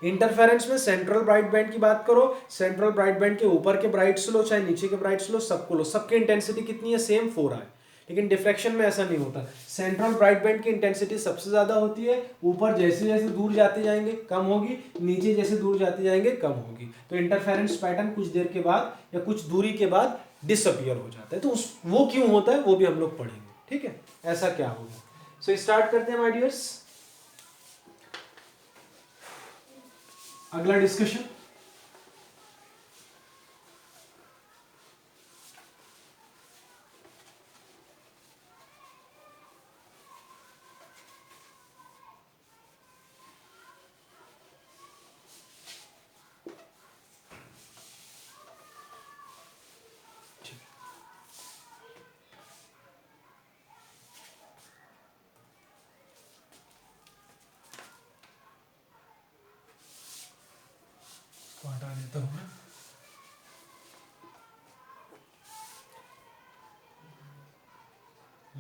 S1: इंटरफेरेंस में सेंट्रल ब्राइट बैंड की बात करो, सेंट्रल ब्राइट बैंड के ऊपर के ब्राइट्स लो चाहे नीचे के ब्राइट्स लो, सबको लो, सबकी इंटेंसिटी कितनी है? सेम 4 है। लेकिन डिफ्रैक्शन में ऐसा नहीं होता। सेंट्रल ब्राइट बैंड की इंटेंसिटी सबसे ज्यादा होती है, ऊपर जैसे जैसे दूर जाते जाएंगे कम होगी, नीचे जैसे दूर जाते जाएंगे कम होगी। तो इंटरफेरेंस पैटर्न कुछ देर के बाद या कुछ दूरी के बाद डिसअपियर हो जाता है। तो वो क्यों होता है वो भी हम लोग पढ़ेंगे, ठीक है। ऐसा क्या होगा? सो स्टार्ट करते हैं माय डियर्स अगला discussion.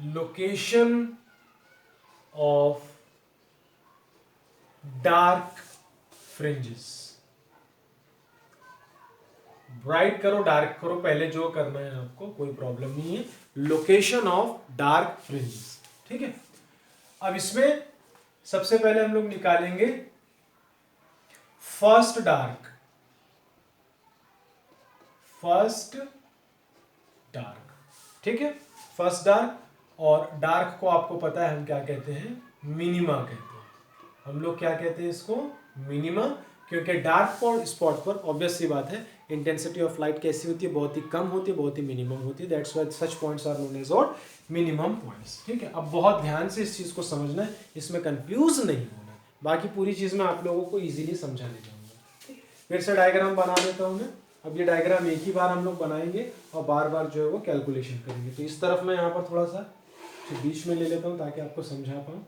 S1: Location of dark fringes. Bright करो डार्क करो, पहले जो करना है आपको, कोई प्रॉब्लम नहीं है। लोकेशन ऑफ डार्क फ्रिंजेस, ठीक है। अब इसमें सबसे पहले हम लोग निकालेंगे फर्स्ट डार्क, ठीक है, फर्स्ट डार्क। और डार्क को आपको पता है हम क्या कहते हैं, मिनिमा कहते हैं। हम लोग क्या कहते हैं इसको, मिनिमा, क्योंकि डार्क स्पॉट पर ऑब्वियस सी बात है इंटेंसिटी ऑफ लाइट कैसी होती है, बहुत ही कम होती है, बहुत ही मिनिमम होती है। That's why such points are known as और मिनिमम पॉइंट्स, ठीक है। अब बहुत ध्यान से इस चीज को समझना है, इसमें कंफ्यूज नहीं होना है, बाकी पूरी चीज मैं आप लोगों को इजीली समझाने जाऊंगा। फिर से डायग्राम बना देता हूं मैं। अब ये डायग्राम एक ही बार हम लोग बनाएंगे और बार बार जो है वो कैलकुलेशन करेंगे। तो इस तरफ मैं यहाँ पर थोड़ा सा बीच में ले लेता हूँ ताकि आपको समझा पाऊँ।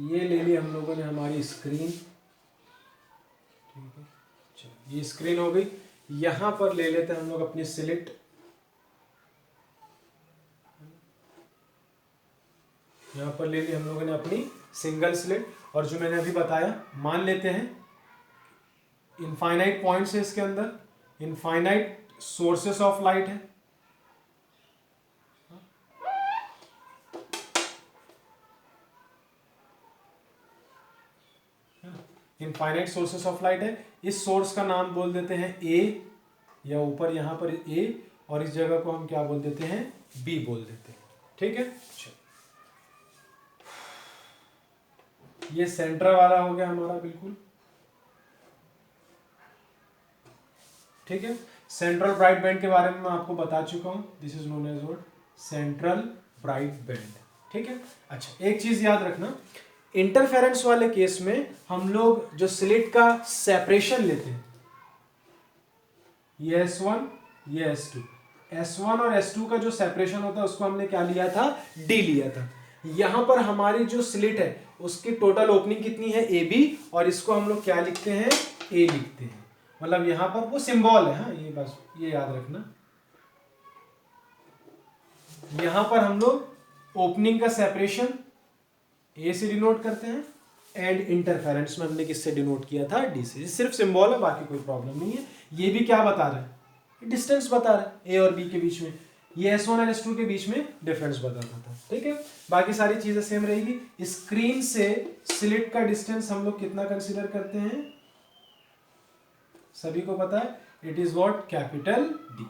S1: ये ले ली हम लोगों ने हमारी स्क्रीन, ठीक है। चलो ये स्क्रीन हो गई। यहां पर ले लेते हैं हम लोग अपनी स्लिट, यहां पर ले ली हम लोगों ने अपनी सिंगल स्लिट। और जो मैंने अभी बताया, मान लेते हैं इनफाइनाइट पॉइंट्स है इसके अंदर, इनफाइनाइट सोर्सेस ऑफ लाइट है, इनफाइनाइट सोर्सेस ऑफ लाइट है। इस सोर्स का नाम बोल देते हैं ए, या ऊपर यहां पर ए, और इस जगह को हम क्या बोल देते हैं, बी बोल देते हैं, ठीक है। ये सेंटर वाला हो गया हमारा, बिल्कुल ठीक है। सेंट्रल ब्राइट बैंड के बारे में मैं आपको बता चुका हूं, this is known as what, central bright band, ठीक है। अच्छा, एक चीज याद रखना, इंटरफेरेंस वाले केस में हम लोग जो स्लिट का सेपरेशन लेते हैं, ये S1 ये S2, S1 और S2 का जो सेपरेशन होता है उसको हमने क्या लिया था, D लिया था। यहां पर हमारी जो स्लिट है उसकी टोटल ओपनिंग कितनी है, AB, और इसको हम लोग क्या लिखते हैं, A लिखते हैं। मतलब यहां पर वो सिंबल है, हाँ, ये बस ये याद रखना। यहां पर हम लोग ओपनिंग का सेपरेशन A से डिनोट करते हैं, एंड इंटरफेरेंस में हमने किससे डिनोट किया था, D से। सिर्फ सिंबल है, बाकी कोई प्रॉब्लम नहीं है। ये भी क्या बता रहा है, डिस्टेंस बता रहा है A और B के बीच में। ये S1 और S2 के बीच में डिफरेंस बताता था, ठीक है। बाकी सारी चीजें सेम रहेगी। स्क्रीन से स्लिट का डिस्टेंस हम लोग कितना कंसीडर करते हैं, सभी को पता है, it is what, capital D,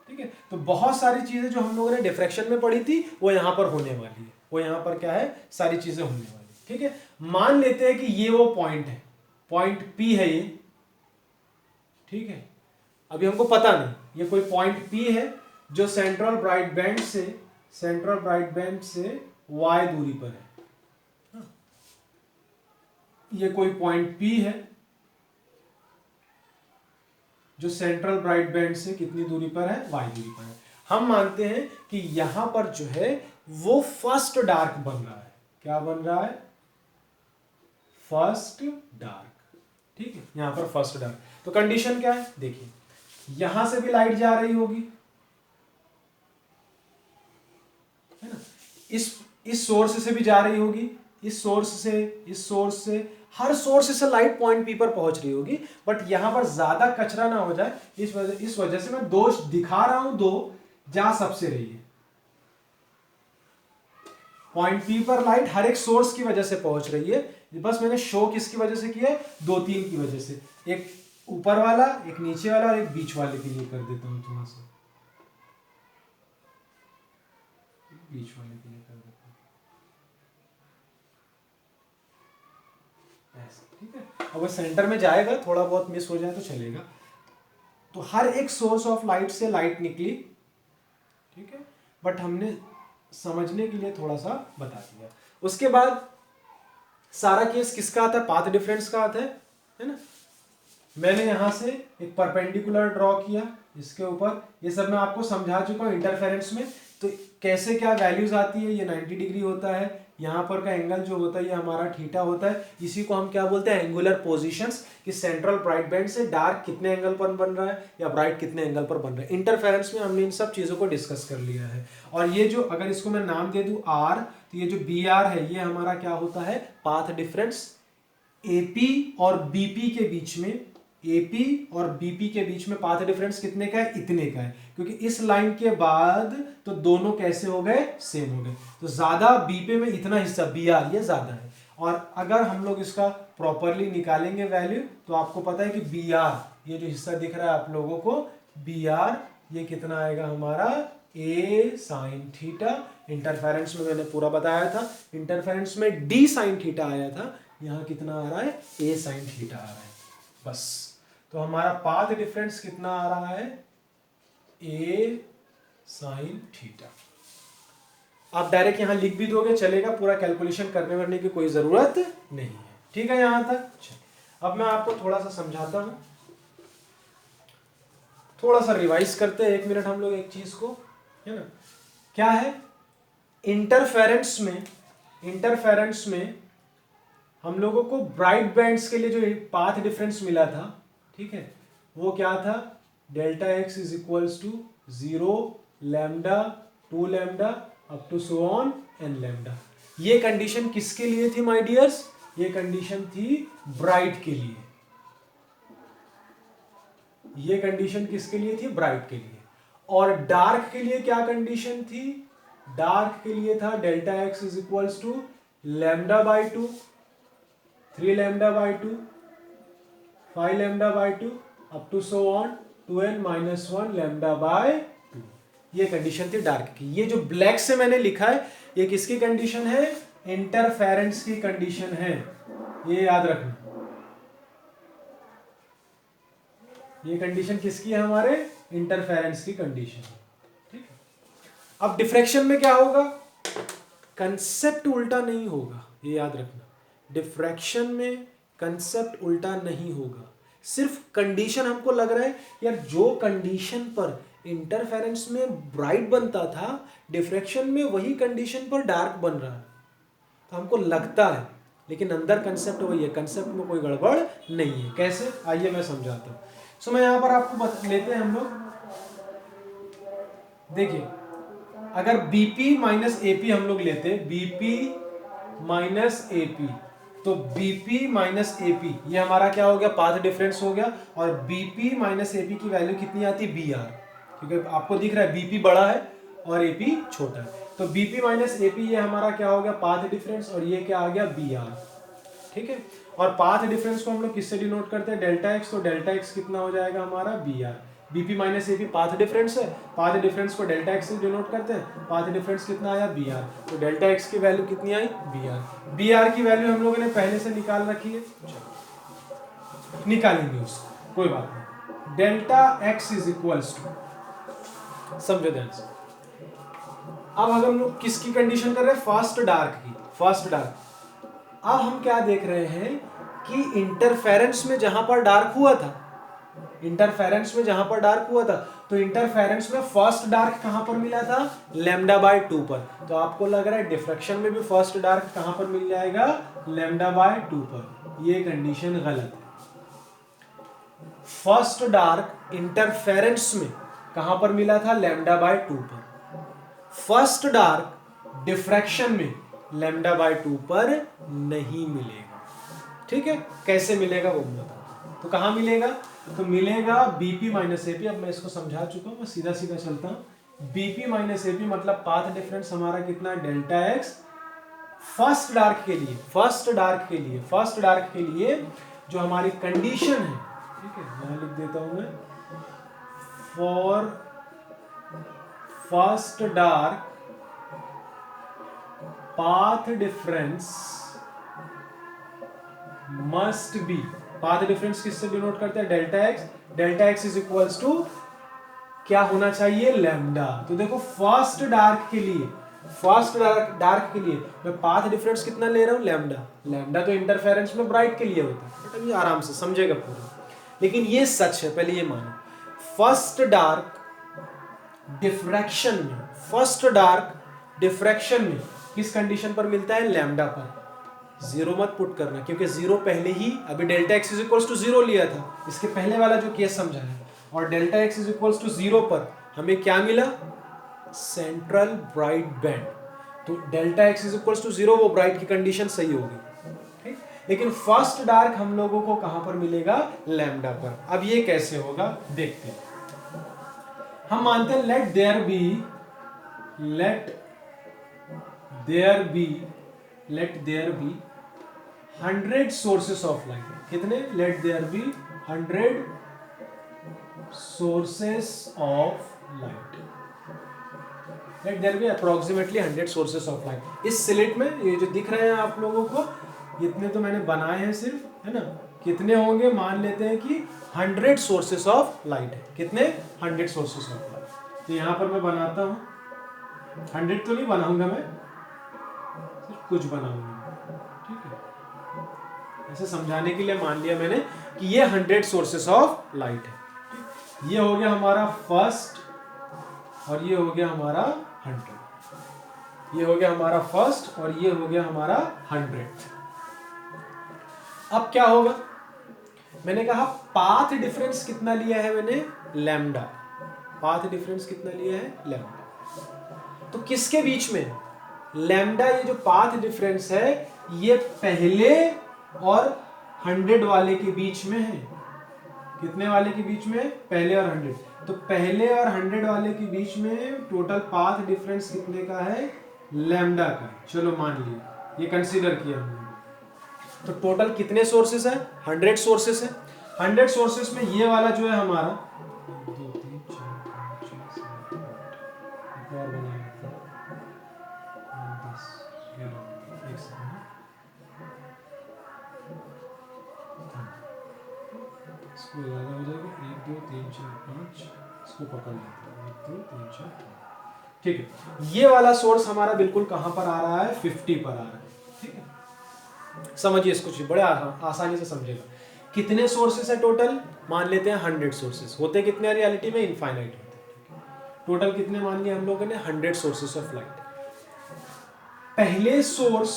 S1: ठीक है। तो बहुत सारी चीजें जो हम लोगों ने डिफ्रैक्शन में पढ़ी थी वो यहां पर होने वाली है, वो यहां पर क्या है, सारी चीजें होने वाली, ठीक है। मान लेते हैं कि ये वो पॉइंट है, पॉइंट P है ये, ठीक है। अभी हमको पता नहीं ये कोई पॉइंट P है जो सेंट्रल ब्राइट बैंड से Y दूरी पर है। ये कोई पॉइंट P है जो सेंट्रल ब्राइट बैंड से कितनी दूरी पर है, Y दूरी पर है। हम मानते हैं कि यहां पर जो है वो फर्स्ट डार्क बन रहा है। क्या बन रहा है, फर्स्ट डार्क, ठीक है। यहां पर फर्स्ट डार्क, तो कंडीशन क्या है, देखिए, यहां से भी लाइट जा रही होगी, है ना, इस सोर्स से भी जा रही होगी, इस सोर्स से हर सोर्स से लाइट पॉइंट P पर पहुंच रही होगी। बट यहां पर ज्यादा कचरा ना हो जाए, इस वजह से मैं दो दिखा रहा हूं, दो जा सबसे रही है। पॉइंट P पर लाइट हर एक सोर्स की वजह से पहुंच रही है, बस मैंने शो किसकी वजह से किया है, 2-3 की वजह से। एक ऊपर वाला, एक नीचे वाला, और एक बीच वाले के लिए कर देता हूं, थोड़ा सा बीच वाले के लिए कर देता हूं, ऐसे, ठीक है। अब वो सेंटर में जाएगा, थोड़ा बहुत मिस हो जाए तो चलेगा। तो हर एक सोर्स ऑफ लाइट से लाइट निकली, ठीक है, बट हमने समझने के लिए थोड़ा सा बता दिया। उसके बाद सारा केस किसका आता है, पाथ डिफरेंस का आता है ना। मैंने यहां से एक परपेंडिकुलर ड्रॉ किया इसके ऊपर, ये सब मैं आपको समझा चुका हूं इंटरफेरेंस में। तो कैसे क्या वैल्यूज आती है, ये 90 डिग्री होता है, यहाँ पर का एंगल जो होता है ये हमारा थीटा होता है। इसी को हम क्या बोलते हैं, एंगुलर पोजीशंस, कि सेंट्रल ब्राइट बैंड से डार्क कितने एंगल पर बन रहा है या ब्राइट कितने एंगल पर बन रहा है। इंटरफेरेंस में हमने इन सब चीजों को डिस्कस कर लिया है। और ये जो, अगर इसको मैं नाम दे दूं आर, तो ये जो बी आर है ये हमारा क्या होता है, पाथ डिफरेंस एपी और बीपी के बीच में, एपी और बीपी के बीच में पाथ डिफरेंस कितने का है, इतने का है। क्योंकि इस लाइन के बाद तो दोनों कैसे हो गए, सेम हो गए। तो ज्यादा बीपी में इतना हिस्सा बी आर ये ज्यादा है। और अगर हम लोग इसका प्रॉपरली निकालेंगे वैल्यू, तो आपको पता है कि बी आर ये जो हिस्सा दिख रहा है आप लोगों को, बी आर ये कितना आएगा हमारा, ए साइन थीटा। इंटरफेरेंस में मैंने पूरा बताया था, इंटरफेरेंस में डी साइन थीटा आया था, यहाँ कितना आ रहा है, ए साइन थीटा आ रहा है। बस, तो हमारा पाथ डिफरेंस कितना आ रहा है, ए साइन थीटा। आप डायरेक्ट यहां लिख भी दोगे चलेगा, पूरा कैलकुलेशन करने वरने की कोई जरूरत नहीं है। ठीक है यहां तक। अब मैं आपको थोड़ा सा समझाता हूं, थोड़ा सा रिवाइज करते हैं 1 मिनट हम लोग एक चीज को, है ना। क्या है, इंटरफेरेंस में हम लोगों को ब्राइट बैंड्स के लिए जो पाथ डिफरेंस मिला था, ठीक है, वो क्या था, delta x is equals to 0 lambda 2 lambda up to so on N lambda. ये कंडीशन किसके लिए थी माय डियर्स, ये कंडीशन थी ब्राइट के लिए। ये कंडीशन किसके लिए थी, ब्राइट के लिए। और डार्क के लिए क्या कंडीशन थी, डार्क के लिए था delta x is equals to lambda by 2, 3 lambda by 2, 5 lambda by 2 up to so on 2n minus 1 lambda by 2। ये कंडीशन थी डार्क की। ये जो ब्लैक से मैंने लिखा है ये किसकी कंडीशन है, इंटरफेरेंस की कंडीशन है, ये याद रखना। ये कंडीशन किसकी है, हमारे इंटरफेरेंस की कंडीशन। ठीक है, अब डिफ्रैक्शन में क्या होगा, कंसेप्ट उल्टा नहीं होगा, ये याद रखना। डिफ्रैक्शन में कंसेप्ट उल्टा नहीं होगा, सिर्फ कंडीशन हमको लग रहा है यार जो कंडीशन पर इंटरफेरेंस में ब्राइट बनता था, डिफ्रैक्शन में वही कंडीशन पर डार्क बन रहा है, तो हमको लगता है, लेकिन अंदर कंसेप्ट वही है, कंसेप्ट में कोई गड़बड़ नहीं है। कैसे, आइए मैं समझाता हूँ। सो मैं यहां पर आपको लेते हैं हम लोग, देखिए अगर बीपी माइनस एपी हम लोग लेते, बीपी माइनस एपी, तो बीपी माइनस एपी ये हमारा क्या हो गया, पाथ डिफरेंस हो गया। और बीपी माइनस एपी की वैल्यू कितनी आती है, बी आर, क्योंकि आपको दिख रहा है बीपी बड़ा है और एपी छोटा है, तो बीपी माइनस एपी ये हमारा क्या हो गया, पाथ डिफरेंस, और ये क्या आ गया, बी आर। ठीक है, और पाथ डिफरेंस को हम लोग किससे डिनोट करते हैं, डेल्टा एक्स, तो डेल्टा एक्स कितना हो जाएगा हमारा, B R. BP minus AP path difference है, पाथ डिफरेंस को डेल्टा एक्स से डिनोट करते हैं, पाथ डिफरेंस कितना आया, बी आर, तो डेल्टा एक्स की वैल्यू कितनी आई, बी आर। बी आर की वैल्यू हम लोगों ने पहले से निकाल रखी है, निकालेंगे उसको, कोई बात नहीं। Delta x is equals to, समझो ध्यान से। अब अगर हम लोग किसकी कंडीशन कर रहे हैं, फर्स्ट डार्क की, फर्स्ट डार्क। अब हम क्या देख रहे हैं कि इंटरफेरेंस में जहां पर डार्क हुआ था, इंटरफेरेंस में जहां पर डार्क हुआ था, तो इंटरफेरेंस में फर्स्ट डार्क कहां पर मिला था, लैम्डा बाय 2 पर। तो आपको लग रहा है डिफ्रैक्शन में भी फर्स्ट डार्क कहां पर मिल जाएगा, लैम्डा बाय 2 पर। ये कंडीशन गलत है। फर्स्ट डार्क इंटरफेरेंस में कहां पर मिला था, लैम्डा बाय 2 पर। फर्स्ट डार्क डिफ्रैक्शन में लैम्डा बाय 2 पर नहीं मिलेगा। ठीक है, कैसे मिलेगा वो बताओ, तो कहां मिलेगा, तो मिलेगा बीपी माइनस एपी। अब मैं इसको समझा चुका हूं, मैं सीधा सीधा चलता हूं। बीपी माइनस एपी मतलब पाथ डिफरेंस हमारा कितना है, डेल्टा एक्स। फर्स्ट डार्क के लिए, फर्स्ट डार्क के लिए, फर्स्ट डार्क के लिए जो हमारी कंडीशन है, ठीक है, यहां लिख देता हूं मैं, for first dark path difference must be, path difference किससे डिनोट करते हैं, delta X. Delta x is equals to क्या होना चाहिए, लैम्डा। तो देखो फर्स्ट डार्क के लिए, फर्स्ट डार्क के लिए मैं पाथ डिफरेंस कितना ले रहा हूं, लैम्डा। लैम्डा तो इंटरफेरेंस में ब्राइट के लिए होता है, बट अभी आराम से समझेगा पूरा, लेकिन ये सच है, पहले ये मानो। फर्स्ट डार्क डिफ्रैक्शन में, फर्स्ट डार्क डिफ्रैक्शन में किस कंडीशन पर मिलता है? लैम्डा पर। जीरो मत पुट करना, क्योंकि जीरो पहले ही अभी delta x is equals to zero लिया था, इसके पहले वाला जो केस समझा है, और delta x is equals to zero पर हमें क्या मिला? Central bright band. तो delta x is equals to zero, वो ब्राइट की कंडीशन सही होगी, ठीक। लेकिन फर्स्ट डार्क हम लोगों को कहां पर मिलेगा? लैम्डा पर। अब ये कैसे होगा देखते हैं। हम मानते हैं let there be 100 sources of light. कितने? Let there be 100 sources of light. Let there be approximately 100 sources of light. इस स्लिट में ये जो दिख रहे हैं आप लोगों को, इतने तो मैंने बनाए हैं सिर्फ, है ना। कितने होंगे? मान लेते हैं कि 100 सोर्सेस ऑफ लाइट है। कितने? 100 सोर्सेस ऑफ लाइट। तो यहां पर मैं बनाता हूं, 100 तो नहीं बनाऊंगा मैं, सिर्फ कुछ बनाऊंगा, ठीक है। ऐसे समझाने के लिए मान लिया मैंने कि ये 100 सोर्सेस ऑफ लाइट है। ये हो गया हमारा फर्स्ट, और ये हो गया हमारा 100। ये हो गया हमारा फर्स्ट, और ये हो गया हमारा 100। अब क्या होगा? मैंने कहा पाथ डिफरेंस कितना लिया है मैंने? लैम्डा। पाथ डिफरेंस कितना लिया है? लैम्डा। तो किसके बीच में? लैम्डा, ये जो पाथ डिफरेंस है, ये पहले और 100 वाले के बीच में है। कितने वाले के बीच में? पहले और 100। तो पहले और 100 वाले के बीच में टोटल पाथ डिफरेंस कितने का है? लैम्डा का। चलो मान लिया, ये कंसीडर किया हमने। तो टोटल कितने सोर्सेस है? 100 सोर्सेस है। 100 सोर्सेस में ये वाला जो है हमारा, 1 2 3 4 5 6 7 8, और बना लेते हैं 10 11, एक सेकंड, इसको ज़्यादा हो जाएगा, 1 2 3 4 5, इसको पकड़ लेते हैं, 1 2 3 4 5, ठीक है। ये वाला सोर्स हमारा बिल्कुल कहां पर आ रहा है? 50 पर आ रहा है, ठीक है। समझिए इसको, बड़े आसानी से समझेगा। कितने सोर्सेस है टोटल? मान लेते हैं 100 सोर्सेस। होते कितने हैं रियलिटी में? इनफाइनाइट होते हैं। टोटल कितने मान लिए हम लोगों ने? 100 सोर्सेस ऑफ लाइट। पहले सोर्स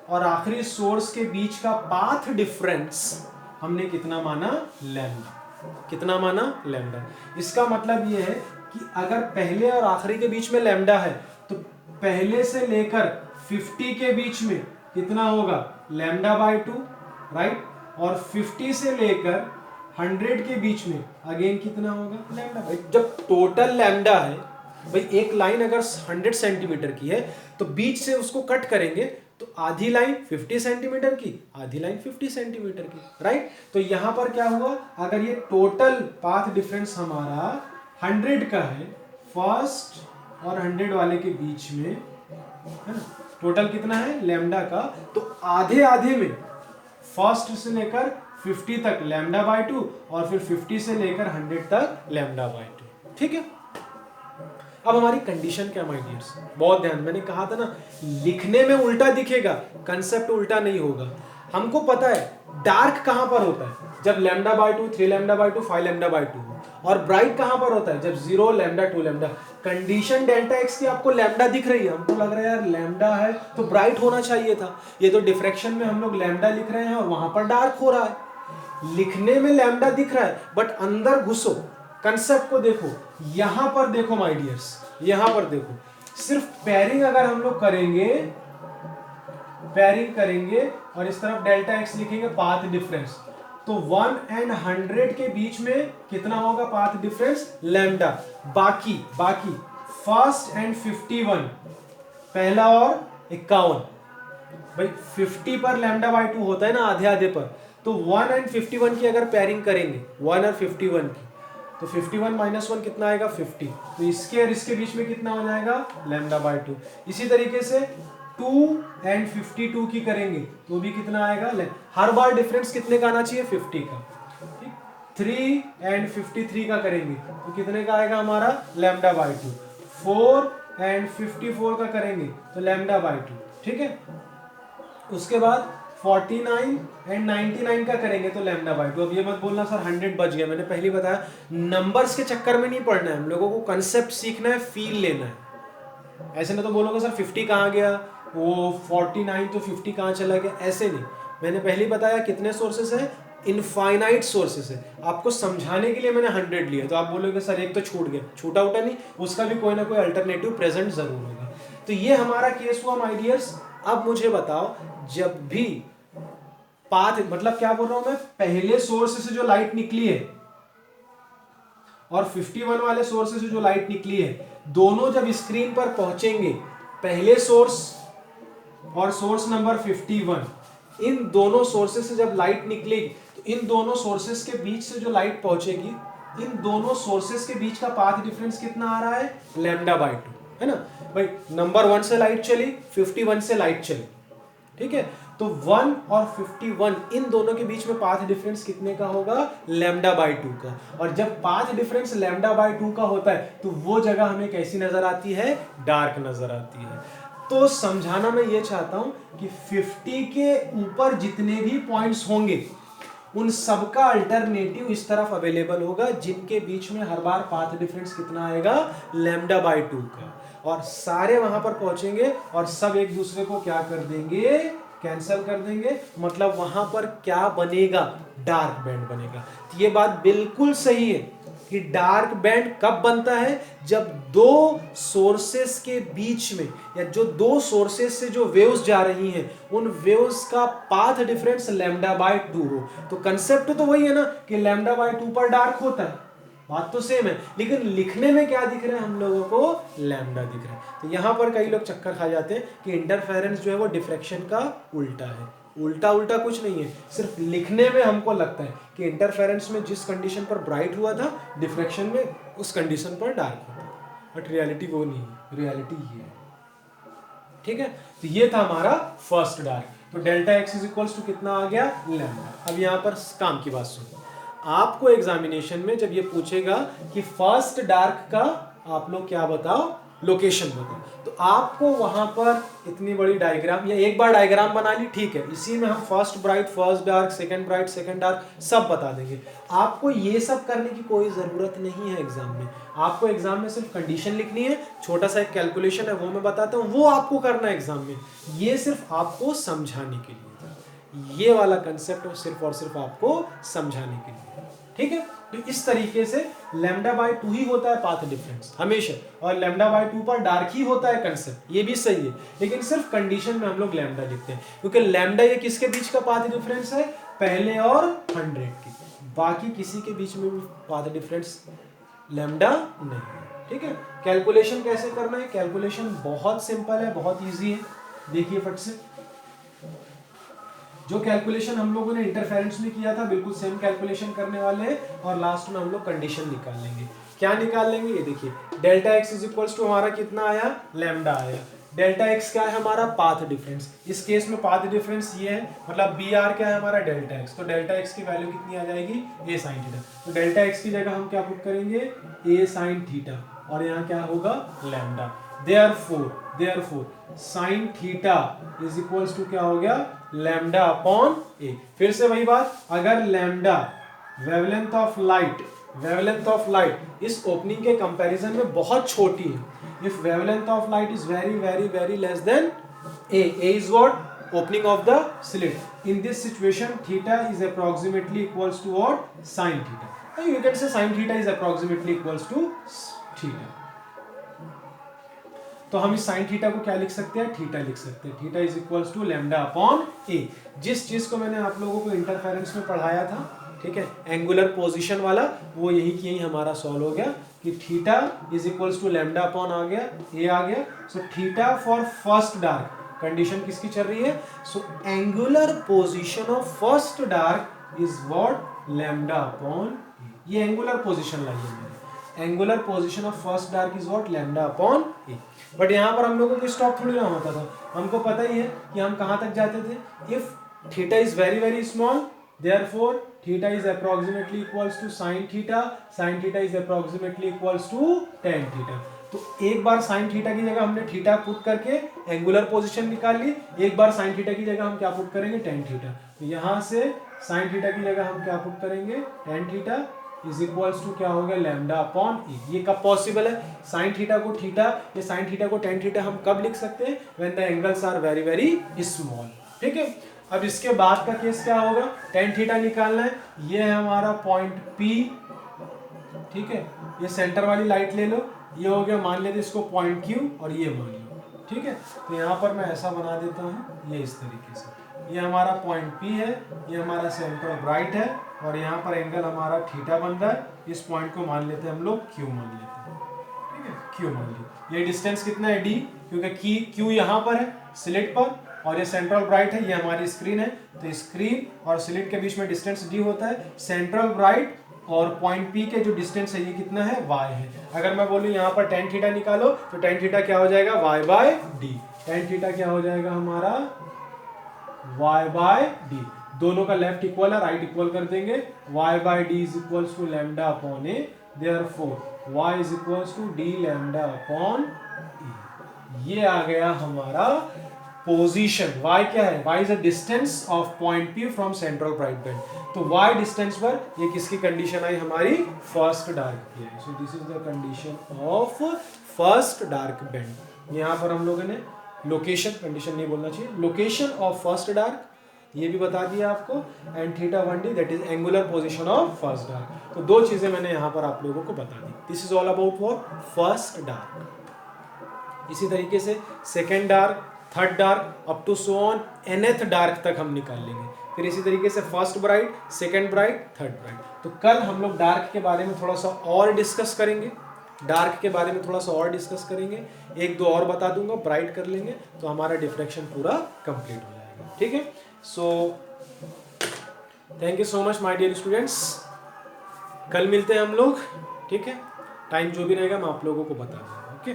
S1: और आखिरी सोर्स के बीच का पाथ डिफरेंस हमने कितना माना? लैम्डा। कितना माना? लैम्डा। इसका मतलब यह है कि अगर पहले और आखिरी के बीच में लैम्डा है, तो पहले से लेकर 50 के बीच में कितना होगा? Lambda by 2, right. और 50 से लेकर 100 के बीच में अगेन कितना होगा? Lambda by. जब टोटल लैम्डा है भाई, एक लाइन अगर 100 सेंटीमीटर की है, तो बीच से उसको कट करेंगे तो आधी लाइन 50 सेंटीमीटर की, आधी लाइन 50 सेंटीमीटर की, राइट। तो यहां पर क्या हुआ? अगर ये टोटल पाथ डिफरेंस हमारा 100 का है, फर्स्ट और 100 वाले के बीच में, है ना, टोटल कितना है? लैम्डा का। तो आधे आधे में फर्स्ट से लेकर 50 तक लैम्डा बाय 2, और फिर 50 से लेकर 100 तक लैम्डा बाय 2, ठीक है। अब हमारी कंडीशन क्या माय डियर्स? बहुत ध्यान, मैंने कहा था ना, लिखने में उल्टा दिखेगा, कंसेप्ट उल्टा नहीं होगा। हमको पता है डार्क कहां पर होता है? जब lambda by 2, 3 lambda by 2, 5 lambda by 2। और ब्राइट कहां पर होता है? जब 0 lambda 2 lambda. Condition delta X की आपको लैम्डा दिख रही है, हमको लग रहा है यार लैम्डा है तो ब्राइट होना चाहिए था। ये तो डिफ्रैक्शन में हम लोग लैम्डा लिख रहे हैं और वहां पर डार्क हो रहा है। लिखने में लैम्डा दिख रहा है, बट अंदर घुसो, कंसेप्ट को देखो, यहां पर देखो माय डियर्स, यहां पर देखो। सिर्फ पेयरिंग अगर हम लोग करेंगे, पेयरिंग करेंगे और इस तरफ डेल्टा एक्स लिखेंगे, पाथ डिफरेंस, तो 1 एंड 100 के बीच में कितना होगा पाथ डिफरेंस? लैम्डा। बाकी फर्स्ट एंड 51, पहला और 51, भाई 50 पर लैम्डा बाय 2 होता है ना, आधे आधे पर। तो 1 एंड 51 की अगर पेयरिंग करेंगे, 1 और 51 की, तो 51 माइनस 1 कितना आएगा? 50। तो इसके और इसके बीच में कितना हो जाएगा? Lambda by 2। इसी तरीके से 2 एंड 52 की करेंगे तो भी कितना आएगा? हर बार डिफरेंस कितने का आना चाहिए? 50 का। 3 एंड 53 का करेंगे तो कितने का आएगा हमारा? Lambda by 2। 4 एंड 54 का करेंगे तो लैम्डा बाय 2, ठीक है। उसके बाद 49 एंड 99 का करेंगे तो लैम्डा बाय 2। अब ये मत बोलना सर 100 बच गया, मैंने पहले बताया नंबर्स के चक्कर में नहीं पढ़ना है हम लोगों को, कंसेप्ट सीखना है, फील लेना है। ऐसे ना तो बोलोगे सर 50 कहाँ गया, वो 49 तो 50 कहाँ चला गया, ऐसे नहीं। मैंने पहले ही बताया कितने सोर्सेस है, इनफाइनाइट सोर्सेस है। आपको समझाने के लिए मैंने 100 लिए, तो आप बोलोगे सर एक तो छूट गया, छूटा उटा नहीं, उसका भी कोई ना कोई अल्टरनेटिव प्रेजेंट जरूर होगा। तो ये हमारा केस हुआ माय डियर्स। अब मुझे बताओ, जब भी पाथ, मतलब क्या बोल रहा हूं मैं, पहले सोर्स से जो लाइट निकली है और 51 वाले सोर्स से जो लाइट निकली है, दोनों जब स्क्रीन पर पहुंचेंगे, पहले सोर्स और सोर्स नंबर 51, इन दोनों सोर्सेस से जब लाइट निकलेगी, तो इन दोनों सोर्सेस के बीच से जो लाइट पहुंचेगी, इन दोनों सोर्सेस के बीच का पाथ डिफरेंस कितना आ रहा है, λ/2, है ना भाई। नंबर 1 से लाइट चली, 51 से लाइट चली, ठीक है। तो 1 और 51 इन दोनों के बीच में पाथ डिफरेंस कितने का होगा, λ/2 का। और जब पाथ डिफरेंस λ/2 का होता है, तो वो जगह हमें कैसी नजर आती है, डार्क नजर आती है। तो समझाना मैं ये चाहता हूं कि 50 के ऊपर जितने भी पॉइंट्स होंगे, उन सबका अल्टरनेटिव इस तरफ अवेलेबल होगा, जिनके बीच में हर बार पाथ डिफरेंस कितना आएगा, λ/2 का। और सारे वहां पर पहुंचेंगे और सब एक दूसरे को क्या कर देंगे, कैंसिल कर देंगे। मतलब वहां पर क्या बनेगा, डार्क बैंड बनेगा। तो ये बात बिल्कुल सही है कि डार्क बैंड कब बनता है, जब दो सोर्सेस के बीच में, या जो दो सोर्सेस से जो वेव्स जा रही हैं, उन वेव्स का पाथ डिफरेंस λ/2 हो। तो कंसेप्ट तो वही है ना कि λ/2 पर डार्क होता है, बात तो सेम है, लेकिन लिखने में क्या दिख रहा है हम लोगों को, लैम्डा दिख रहा है। तो यहां पर कई लोग चक्कर खा जाते हैं कि इंटरफेरेंस जो है वो डिफ्रैक्शन का उल्टा है। उल्टा उल्टा कुछ नहीं है, सिर्फ लिखने में हमको लगता है कि इंटरफेरेंस में जिस कंडीशन पर ब्राइट हुआ था, डिफ्रैक्शन में उस कंडीशन पर डार्क होता है, बट रियलिटी वो नहीं है, रियलिटी ये है, ठीक है। तो ये था हमारा फर्स्ट डार्क। तो delta x is equals to कितना आ गया, लैम्डा। अब यहाँ पर काम की बात सुनो, आपको एग्जामिनेशन में जब ये पूछेगा कि फर्स्ट डार्क का आप लोग क्या बताओ, लोकेशन बताओ, तो आपको वहां पर इतनी बड़ी डायग्राम, या एक बार डायग्राम बना ली ठीक है, इसी में हम first bright first dark, second bright second dark सब बता देंगे। आपको ये सब करने की कोई जरूरत नहीं है एग्जाम में। आपको एग्जाम में सिर्फ कंडीशन लिखनी है, छोटा सा एक कैलकुलेशन है वो मैं बताता हूँ, वो आपको करना है एग्जाम में। ये सिर्फ आपको समझाने के लिए, ये वाला कंसेप्ट सिर्फ और सिर्फ आपको समझाने के लिए, ठीक है। तो इस तरीके से λ/2 ही होता है पाथ डिफरेंस हमेशा, और λ/2 पर डार्क ही होता है कंसेप्ट, ये भी सही है। लेकिन सिर्फ कंडीशन में हम लोग लैम्डा लिखते हैं, क्योंकि लैम्डा ये किसके बीच का पाथ डिफरेंस है, पहले और 100 की, बाकी किसी के बीच में भी पाथ डिफरेंस लैम्डा नहीं है, ठीक है। कैलकुलेशन कैसे करना है, कैलकुलेशन बहुत सिंपल है, बहुत ईजी है। देखिए फट से, जो कैलकुलेशन हम लोगों ने इंटरफेरेंस में किया था, बिल्कुल सेम कैलकुलेशन करने वाले हैं, और लास्ट में हम लोग कंडीशन निकाल लेंगे। क्या निकाल लेंगे, ये देखिए, delta x is equals to हमारा कितना आया, लैम्डा आया। डेल्टा एक्स क्या है, हमारा पाथ डिफरेंस। इस केस में पाथ डिफरेंस ये है, मतलब बी आर क्या है हमारा, डेल्टा एक्स। तो डेल्टा एक्स की वैल्यू कितनी आ जाएगी, ए साइन थीटा। तो डेल्टा एक्स की जगह हम क्या पुट करेंगे, ए साइन थीटा, और यहाँ क्या होगा, lambda. Therefore sine theta is equals to क्या हो गया, लैम्डा अपॉन ए। फिर से वही बात, अगर लैम्डा वेवलेंथ ऑफ लाइट इस ओपनिंग के कंपैरिजन में बहुत छोटी है, if wavelength of light is very very very less than A is what, opening of the slit, in this situation theta is approximately equals to what, sine theta. You can say sine theta is approximately equals to theta. तो हम इस sign theta को क्या लिख सकते हैं, theta लिख सकते हैं। Theta is equals to lambda upon a. जिस चीज को मैंने आप लोगों को इंटरफेरेंस में पढ़ाया था, ठीक है, एंगुलर पोजीशन वाला, वो यही की यही हमारा सॉल्व हो गया कि theta is equals to lambda upon आ गया, ए आ गया। So theta for first dark, condition किसकी चल रही है, so angular position of first dark is what, lambda upon a. ये एंगुलर पोजीशन लाई है, angular position of first dark is what, lambda upon a. But यहाँ पर हम लोगों को स्टॉप थोड़ी ना होता था, हमको पता ही है कि हम कहाँ तक जाते थे, if theta is very very small, therefore theta is approximately equals to sine theta is approximately equals to tan theta. तो एक बार साइन थीटा की जगह हमने थीटा पुट करके एंगुलर पोजीशन निकाल ली, एक बार साइन थीटा की जगह हम क्या पुट करेंगे, टेन थीटा। तो यहाँ से साइन थीटा की जगह हम क्या पुट करेंगे, tan theta, is equals to क्या हो गया लैम्डा अपॉन ई। ये कब पॉसिबल है? साइन थीटा को थीटा या साइन थीटा को टेन थीटा हम कब लिख सकते हैं? When the angles are very very small. ठीक है, अब इसके बाद का केस क्या होगा? टेन थीटा निकालना है। ये है हमारा पॉइंट पी, ठीक है, ये सेंटर वाली लाइट ले लो, ये हो गया मान लेते इसको पॉइंट क्यू और ये मान लो। ठीक है, तो यहाँ पर मैं ऐसा बना देता हूँ, ये इस तरीके से, ये हमारा पॉइंट पी है, ये हमारा सेंटर ब्राइट है और यहाँ पर एंगल हमारा थीटा बन रहा है। इस पॉइंट को मान लेते हैं हम लोग क्यू मान लेते हैं। ठीक है, क्यू मान ली। ये डिस्टेंस कितना है? डी, क्योंकि क्यू यहाँ पर है स्लिट पर और ये सेंट्रल ब्राइट है, ये हमारी स्क्रीन है, तो स्क्रीन और स्लिट के बीच में डिस्टेंस डी होता है। सेंट्रल ब्राइट और पॉइंट पी के जो डिस्टेंस है ये कितना है? y है। अगर मैं बोलूँ यहाँ पर टेन थीटा निकालो तो टेन थीटा क्या हो जाएगा? y by d. Tan theta क्या हो जाएगा हमारा? y by d. दोनों का लेफ्ट इक्वल है, राइट इक्वल कर देंगे। y by d is equals to lambda upon a, therefore y is equals to d lambda upon e. ये आ गया हमारा पोजीशन। y क्या है? y is a distance of point P from central bright band. तो y डिस्टेंस पर ये किसकी कंडीशन आई? हमारी फर्स्ट डार्क की है। So this is the condition of first dark band. यहाँ पर हम लोगों ने लोकेशन, कंडीशन नहीं बोलना चाहिए, लोकेशन ऑफ फर्स्ट डार्क ये भी बता दिया आपको, and theta 1d that is angular position of first dark. तो दो चीजें मैंने यहाँ पर आप लोगों को बता दी। This is all about what? First dark. इसी तरीके से second dark, third dark up to so on nth dark तक हम निकाल लेंगे। फिर इसी तरीके से first bright, second bright, third bright. तो कल हम लोग डार्क के बारे में थोड़ा सा और डिस्कस करेंगे, डार्क के बारे में थोड़ा सा और डिस्कस करेंगे, एक दो और बता दूंगा, ब्राइट कर लेंगे तो हमारा डिफ्रैक्शन पूरा कंप्लीट हो जाएगा। ठीक है, so thank you so much my dear students. कल मिलते हैं हम लोग। ठीक है, टाइम जो भी रहेगा मैं आप लोगों को बता दूंगा। ओके।